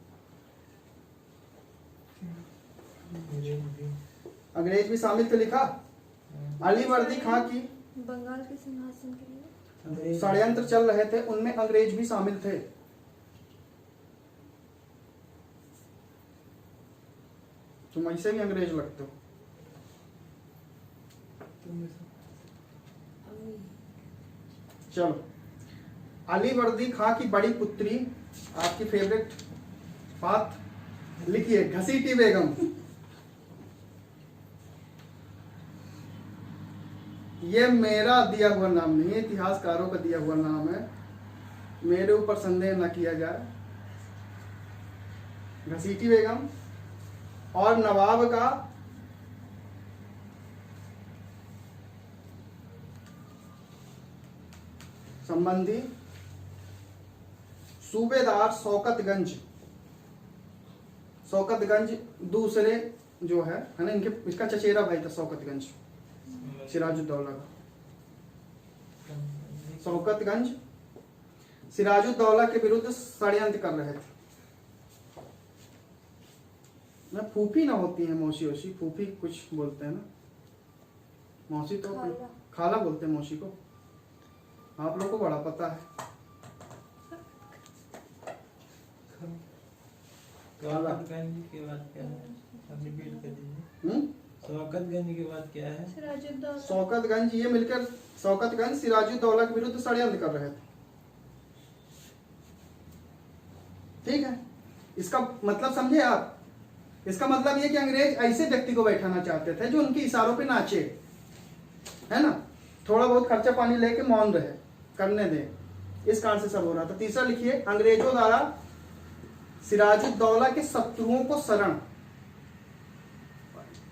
अंग्रेज भी शामिल थे लिखा। अली वर्दी खां की बंगाल के सिंहासन के लिए षड्यंत्र चल रहे थे, उनमें अंग्रेज भी शामिल थे। तुम ऐसे भी अंग्रेज लगते हो। तुम ऐसा- चलो, अली वर्दी खां की बड़ी पुत्री, आपकी फेवरेट बात लिखिए, घसीटी बेगम। ये मेरा दिया हुआ नाम नहीं है, इतिहासकारों का दिया हुआ नाम है, मेरे ऊपर संदेह न किया जाए। घसीटी बेगम और नवाब का संबंधी सूबेदार शौकतगंज दूसरे जो है ना, इनके इसका चचेरा भाई था शौकतगंज, सिराजुद्दौला का। शौकतगंज सिराजुद्दौला के विरुद्ध षड्यंत्र कर रहे थे। ना फूफी ना होती है, मौसी वोसी, फूफी कुछ बोलते हैं ना, मौसी तो खाला। खाला बोलते हैं मौसी को। आप लोग को बड़ा पता है। शौकतगंज के बाद क्या है? आप रिपीट कर दीजिए। शौकतगंज के बाद क्या है? सिराजुद्दौला शौकतगंज ये मिलकर शौकतगंज सिराजुद्दौला के विरुद्ध षड्यंत्र कर रहे थे। ठीक है, इसका मतलब समझे आप। इसका मतलब ये कि अंग्रेज ऐसे व्यक्ति को बैठाना चाहते थे जो उनके इशारों पे नाचे, है ना, थोड़ा बहुत खर्चा पानी लेके मौन रहे, करने दे, इस कारण से सब हो रहा था। तीसरा लिखिए, अंग्रेजों द्वारा सिराजुद्दौला के शत्रुओं को शरण।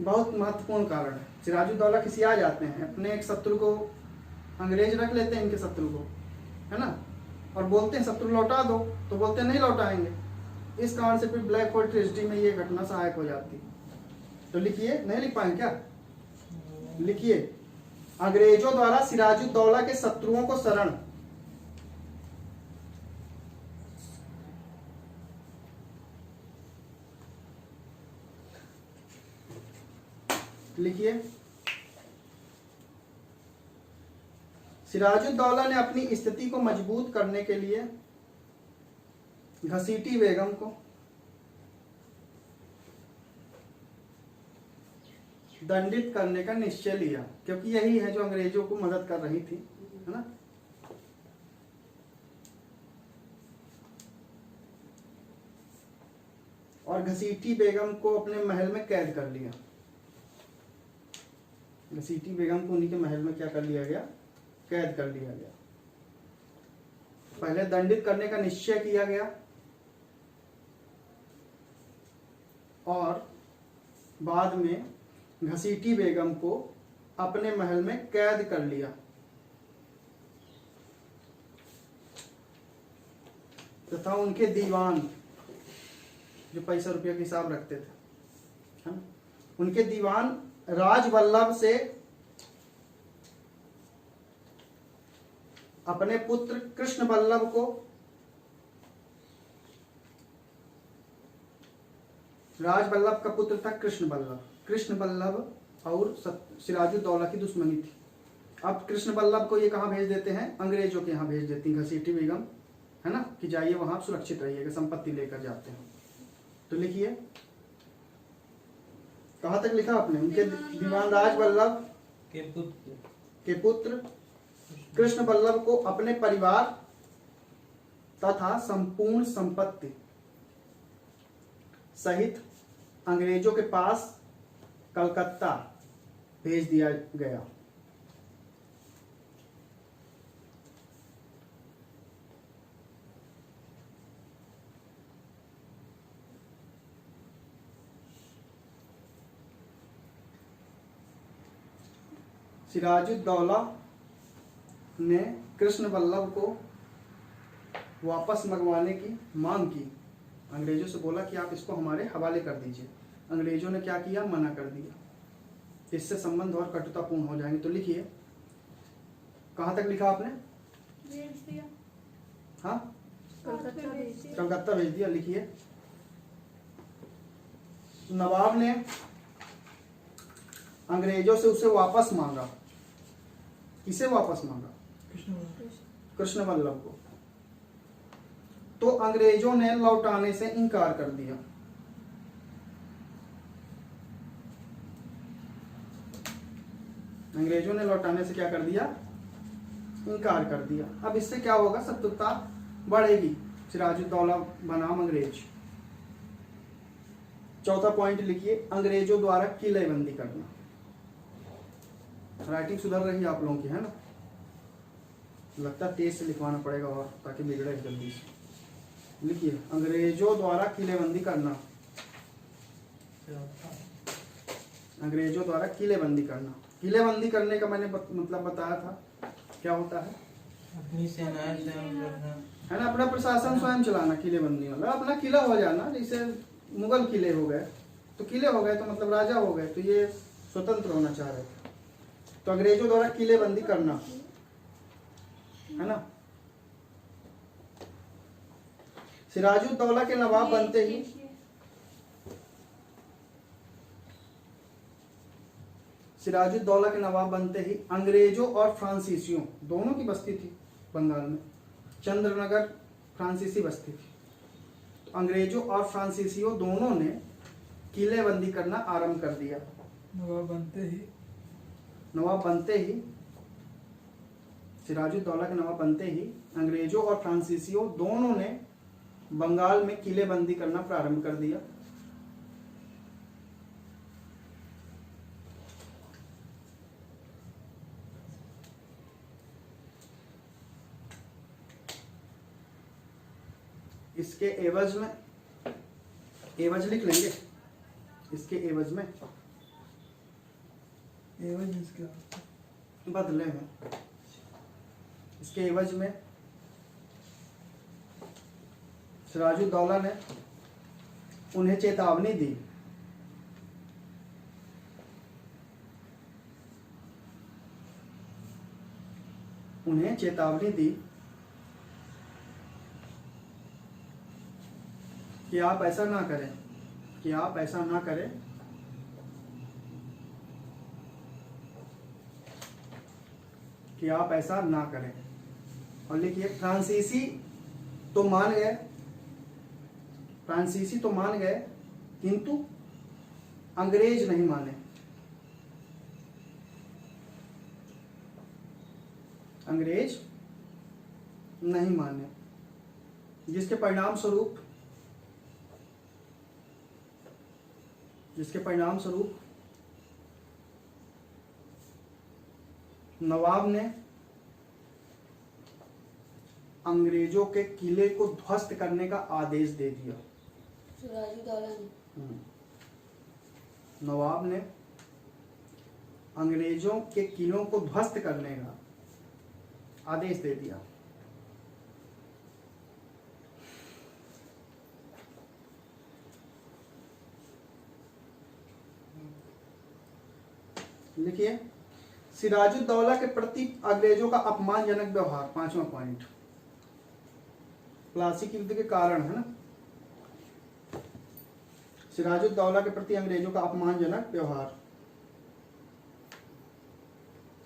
बहुत महत्वपूर्ण कारण है। सिराजुद्दौला किसी आ जाते हैं, अपने एक शत्रु को अंग्रेज रख लेते हैं, इनके शत्रु को, है ना, और बोलते हैं शत्रु लौटा दो, तो बोलते हैं नहीं लौटाएंगे। इस कारण से फिर ब्लैक होल ट्रेजेडी में ये घटना सहायक हो जाती। तो लिखिए, नहीं लिख पाएंगे क्या? लिखिए, अंग्रेजों द्वारा सिराजुद्दौला के शत्रुओं को शरण। लिखिए, सिराजुद्दौला ने अपनी स्थिति को मजबूत करने के लिए घसीटी बेगम को दंडित करने का निश्चय लिया, क्योंकि यही है जो अंग्रेजों को मदद कर रही थी, है ना। और घसीटी बेगम को अपने महल में कैद कर लिया। घसीटी बेगम को उन्हीं के महल में क्या कर लिया गया? कैद कर लिया गया। पहले दंडित करने का निश्चय किया गया और बाद में घसीटी बेगम को अपने महल में कैद कर लिया। तथा उनके दीवान, जो पैसा रुपया का हिसाब रखते थे, है ना, उनके दीवान राजवल्लभ से अपने पुत्र कृष्ण बल्लभ को राजवल्लभ का पुत्र था कृष्ण बल्लभ और सिराजुद्दौला की दुश्मनी थी। अब कृष्ण बल्लभ को ये कहाँ भेज देते हैं? अंग्रेजों के यहाँ भेज देती घसीटी बेगम, है ना, कि जाइए वहां सुरक्षित रहिएगा, संपत्ति लेकर जाते हैं। तो लिखिए, कहाँ तक लिखा आपने? उनके दीवान राजवल्लभ के पुत्र कृष्ण बल्लभ को अपने परिवार तथा संपूर्ण संपत्ति सहित अंग्रेजों के पास कलकत्ता भेज दिया गया। सिराजुद्दौला ने कृष्ण वल्लभ को वापस मंगवाने की मांग की। अंग्रेजों से बोला कि आप इसको हमारे हवाले कर दीजिए। अंग्रेजों ने क्या किया? मना कर दिया। इससे संबंध और कटुतापूर्ण हो जाएंगे। तो लिखिए, कहाँ तक लिखा आपने? भेज दिया। हाँ, कलकत्ता भेज दिया। कलकत्ता भेज दिया। लिखिए, नवाब ने अंग्रेजों से उसे वापस मांगा। किसे वापस मांगा? कृष्ण वल्लभ को। तो अंग्रेजों ने लौटाने से इनकार कर दिया। अंग्रेजों ने लौटाने से क्या कर दिया? इनकार कर दिया। अब इससे क्या होगा? शत्रुता बढ़ेगी। सिराजुद्दौला बनाम अंग्रेज। चौथा पॉइंट लिखिए, अंग्रेजों द्वारा किलेबंदी करना। राइटिंग सुधर रही है आप लोगों की, है ना? लगता है तेज से लिखवाना पड़ेगा और ताकि बिगड़े जल्दी से। लिखिए, अंग्रेजों द्वारा किलेबंदी करना। अंग्रेजों द्वारा किलेबंदी करना। किलेबंदी करने का मैंने मतलब बताया था, क्या होता है? अपनी सेनाएं स्वयं करना, है ना? अपना प्रशासन स्वयं चलाना। किलेबंदी मतलब अपना किला हो जाना। जैसे मुगल किले हो गए, तो किले हो गए तो मतलब राजा हो गए, तो ये स्वतंत्र होना चाह रहे थे। तो अंग्रेजों द्वारा किलेबंदी करना, है ना? सिराजुद्दौला के नवाब बनते ही सिराजुद्दौला के नवाब बनते ही अंग्रेजों और फ्रांसीसियों दोनों की बस्ती थी बंगाल में। चंद्रनगर फ्रांसीसी बस्ती थी। तो अंग्रेजों और फ्रांसीसियों दोनों ने किलेबंदी करना आरंभ कर दिया। नवाब बनते ही सिराजुद्दौला के नवाब बनते ही अंग्रेजों और फ्रांसीसियों दोनों ने बंगाल में किलेबंदी करना प्रारंभ कर दिया। इसके एवज में, एवज लिख लेंगे, इसके एवज में बदले में, इसके एवज में सिराजुद्दौला ने उन्हें चेतावनी दी। उन्हें चेतावनी दी कि आप ऐसा ना करें, कि आप ऐसा ना करें, कि आप ऐसा ना करें। और लिखिए, फ्रांसीसी तो मान गए, फ्रांसीसी तो मान गए, किंतु अंग्रेज नहीं माने। अंग्रेज नहीं माने, जिसके परिणाम स्वरूप नवाब ने अंग्रेजों के किले को ध्वस्त करने का आदेश दे दिया। सिराजुद्दौला ने, नवाब ने अंग्रेजों के किलों को ध्वस्त करने का आदेश दे दिया। लिखिए, सिराजुद्दौला के प्रति अंग्रेजों का अपमानजनक व्यवहार। पांचवा पॉइंट, प्लासी की युद्ध के कारण, है ना? सिराजुद्दौला के प्रति अंग्रेजों का अपमानजनक व्यवहार।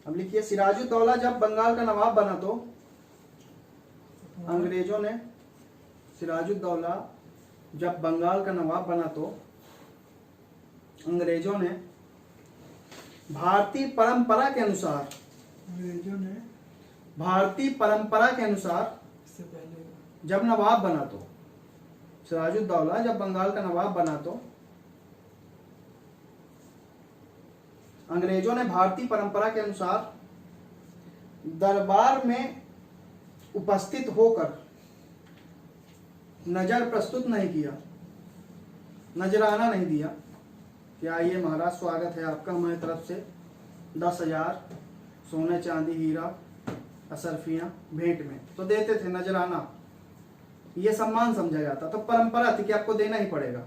अब लिखिए, सिराजुद्दौला जब बंगाल का नवाब बना तो अंग्रेजों ने, सिराजुद्दौला जब बंगाल का नवाब बना तो अंग्रेजों ने भारतीय परंपरा के अनुसार, भारतीय परंपरा के अनुसार इससे पहले जब नवाब बना तो, सिराजुद्दौला जब बंगाल का नवाब बना तो अंग्रेजों ने भारतीय परंपरा के अनुसार दरबार में उपस्थित होकर नजर प्रस्तुत नहीं किया, नजराना नहीं दिया कि आइए महाराज, स्वागत है आपका हमारी तरफ से, 10,000 सोने चांदी हीरा असरफियां भेंट में, तो देते थे नजराना, ये सम्मान समझा जाता, तो परंपरा थी कि आपको देना ही पड़ेगा।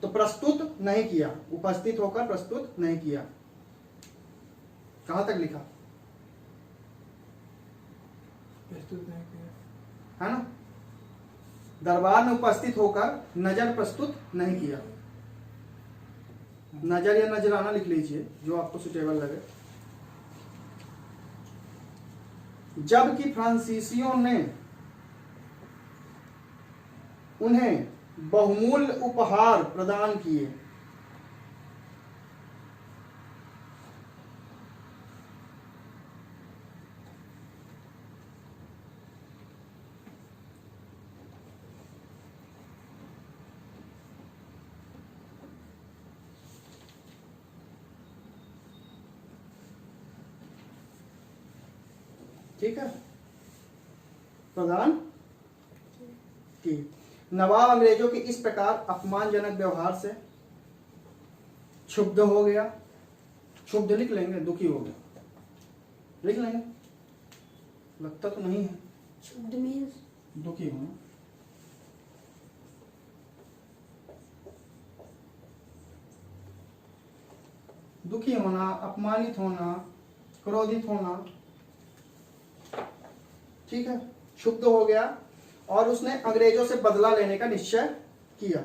तो प्रस्तुत नहीं किया, उपस्थित होकर प्रस्तुत नहीं किया। कहां तक लिखा प्रस्तुत नहीं किया। है ना? दरबार में उपस्थित होकर नजर प्रस्तुत नहीं किया। नजर या नजराना लिख लीजिए, जो आपको सुटेबल लगे। जबकि फ्रांसीसियों ने उन्हें बहुमूल्य उपहार प्रदान किए। ठीक है, प्रदान की। नवाब अंग्रेजों के इस प्रकार अपमानजनक व्यवहार से क्षुब्ध हो गया। क्षुब्ध लिख लेंगे, दुखी हो गया लिख लेंगे, लगता तो नहीं है। क्षुब्ध मीन्स दुखी होना। दुखी होना, अपमानित होना, क्रोधित होना। ठीक है, क्षुब्ध हो गया और उसने अंग्रेजों से बदला लेने का निश्चय किया।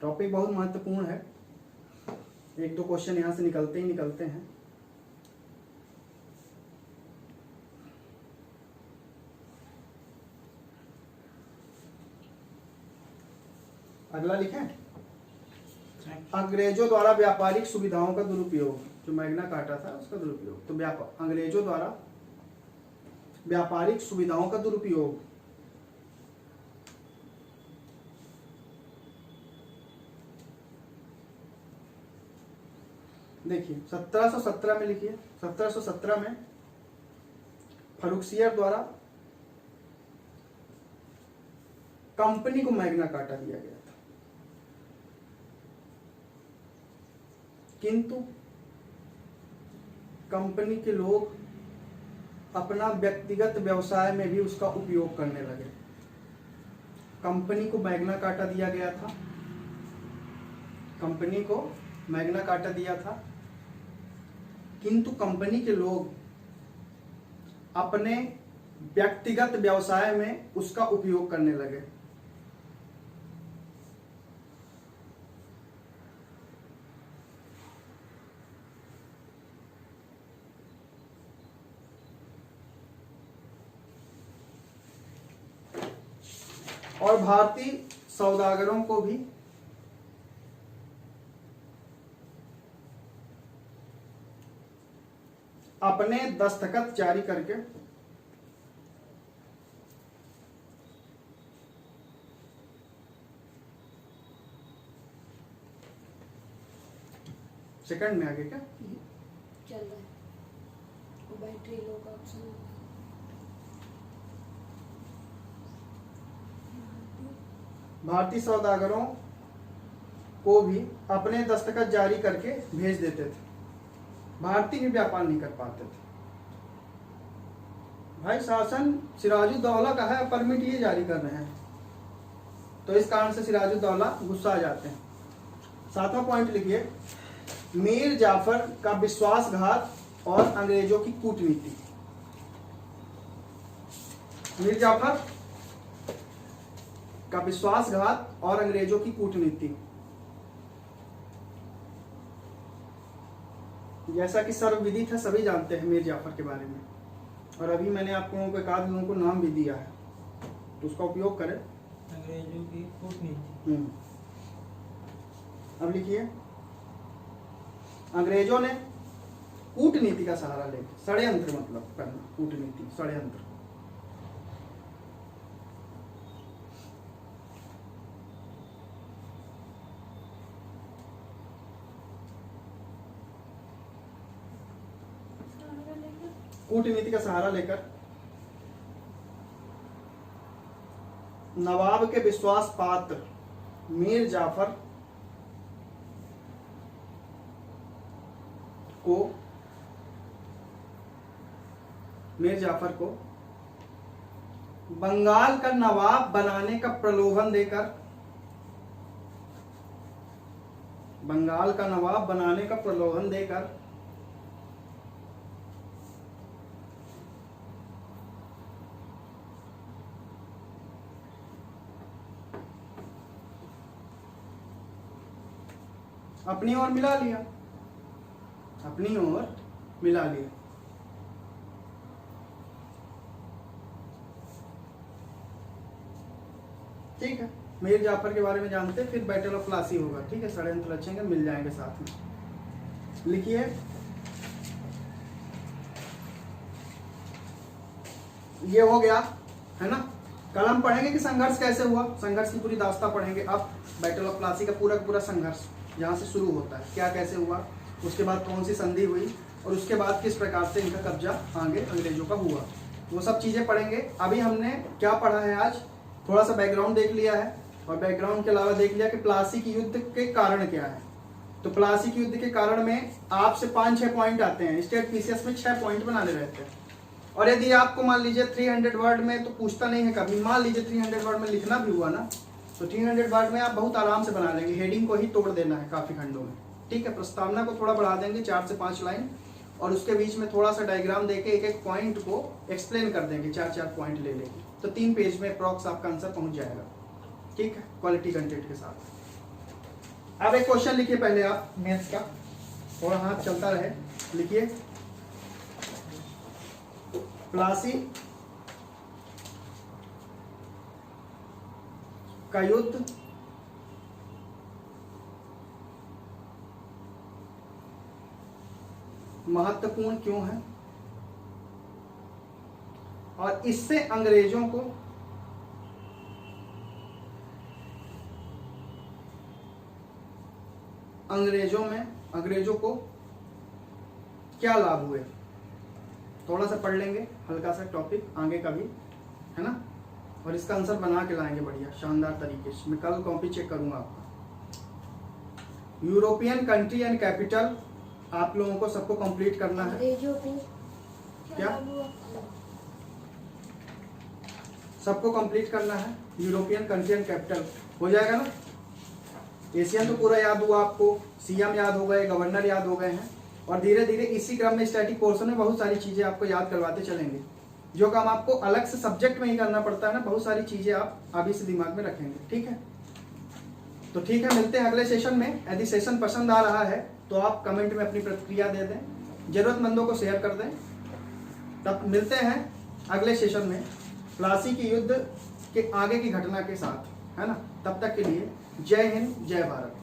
टॉपिक बहुत महत्वपूर्ण है, एक दो क्वेश्चन यहां से निकलते ही निकलते हैं। अगला लिखें, अंग्रेजों द्वारा व्यापारिक सुविधाओं का दुरुपयोग, जो मैग्ना कार्टा था उसका दुरुपयोग। तो अंग्रेजों द्वारा व्यापारिक सुविधाओं का दुरुपयोग। देखिए 1717 में लिखिए, 1717 में फरुखसियर द्वारा कंपनी को मैग्ना कार्टा दिया गया था, किंतु कंपनी के लोग अपना व्यक्तिगत व्यवसाय में भी उसका उपयोग करने लगे। कंपनी को मैग्ना कार्टा दिया गया था, कंपनी को मैग्ना कार्टा दिया था, किंतु कंपनी के लोग अपने व्यक्तिगत व्यवसाय में उसका उपयोग करने लगे। और भारतीय सौदागरों को भी अपने दस्तखत जारी करके सेकंड में आगे क्या चल रहा है, वो बैटरी लो का ऑप्शन। भारतीय सौदागरों को भी अपने दस्तखत जारी करके भेज देते थे। भारतीय भी व्यापार नहीं कर पाते थे। भाई शासन सिराजुद्दौला का है, परमिट ये जारी कर रहे हैं, तो इस कारण से सिराजुद्दौला गुस्सा आ जाते हैं। 7वां पॉइंट लिखिए, मीर जाफर का विश्वासघात और अंग्रेजों की कूटनीति। मीर जाफर का विश्वासघात और अंग्रेजों की कूटनीति। जैसा कि सर्वविदित है, सभी जानते हैं मीर जाफर के बारे में, और अभी मैंने आप लोगों को एक आध लोगों को नाम भी दिया है, तो उसका उपयोग करें। अंग्रेजों की कूटनीति। अब लिखिए, अंग्रेजों ने कूटनीति का सहारा लेकर, षड्यंत्र मतलब करना, कूटनीति षड्यंत्र। कूटनीति का सहारा लेकर नवाब के विश्वास पात्र मीर जाफर मीर जाफर को बंगाल का नवाब बनाने का प्रलोभन देकर, बंगाल का नवाब बनाने का प्रलोभन देकर अपनी ओर मिला लिया, अपनी ओर मिला लिया। ठीक है, मीर जाफर के बारे में जानते हैं, फिर बैटल ऑफ प्लासी होगा। ठीक है, षड्यंत्र रचेंगे, मिल जाएंगे साथ में। लिखिए, ये हो गया है ना। कल हम पढ़ेंगे कि संघर्ष कैसे हुआ, संघर्ष की पूरी दास्ता पढ़ेंगे। अब बैटल ऑफ प्लासी का पूरा संघर्ष जहाँ से शुरू होता है, क्या कैसे हुआ, उसके बाद कौन सी संधि हुई, और उसके बाद किस प्रकार से इनका कब्जा आगे अंग्रेजों का हुआ, वो सब चीजें पढ़ेंगे। अभी हमने क्या पढ़ा है आज, थोड़ा सा बैकग्राउंड देख लिया है, और बैकग्राउंड के अलावा देख लिया कि प्लासी की युद्ध के कारण क्या है। तो प्लासी की युद्ध के कारण में आपसे 5-6 पॉइंट आते हैं, स्टेट पीसीएस में 6 पॉइंट बनाने रहते हैं। और यदि आपको मान लीजिए 300 वर्ड में, तो पूछता नहीं है कभी, मान लीजिए 300 वर्ड में लिखना भी हुआ ना, तो 300 वर्ड में आप बहुत आराम से बना लेंगे। हेडिंग को ही तोड़ देना है काफी खंडों में। ठीक है, प्रस्तावना को थोड़ा बढ़ा देंगे 4 से 5 लाइन, और उसके बीच में थोड़ा सा डायग्राम देके एक पॉइंट को एक्सप्लेन कर देंगे, 4-4 पॉइंट ले लेंगे, तो 3 पेज में अप्रॉक्स आपका आंसर पहुंच जाएगा। ठीक है, क्वालिटी कंटेंट के साथ। अब एक क्वेश्चन लिखिए पहले आप मैथ्स का, थोड़ा हाथ चलता रहे। लिखिए, प्लासी का युद्ध महत्वपूर्ण क्यों है, और इससे अंग्रेजों को क्या लाभ हुए। थोड़ा सा पढ़ लेंगे, हल्का सा टॉपिक आगे का भी है ना, और इसका आंसर बना के लाएंगे बढ़िया शानदार तरीके से। मैं कल कॉपी चेक करूंगा आपका। यूरोपियन कंट्री एंड कैपिटल आप लोगों को सबको कंप्लीट करना है। अंग्रेजों को क्या सबको कंप्लीट करना है? यूरोपियन कंट्री एंड कैपिटल हो जाएगा ना। एशियन तो पूरा याद हुआ आपको, सीएम याद हो गए, गवर्नर याद हो गए हैं, और धीरे धीरे इसी क्रम में स्टैटिक पोर्शन में बहुत सारी चीजें आपको याद करवाते चलेंगे। जो काम आपको अलग से सब्जेक्ट में ही करना पड़ता है ना, बहुत सारी चीजें आप अभी से दिमाग में रखेंगे। ठीक है, तो ठीक है, मिलते हैं अगले सेशन में। यदि सेशन पसंद आ रहा है तो आप कमेंट में अपनी प्रतिक्रिया दे दें, जरूरतमंदों को शेयर कर दें। तब मिलते हैं अगले सेशन में प्लासी की युद्ध के आगे की घटना के साथ, है ना। तब तक के लिए जय हिंद, जय भारत।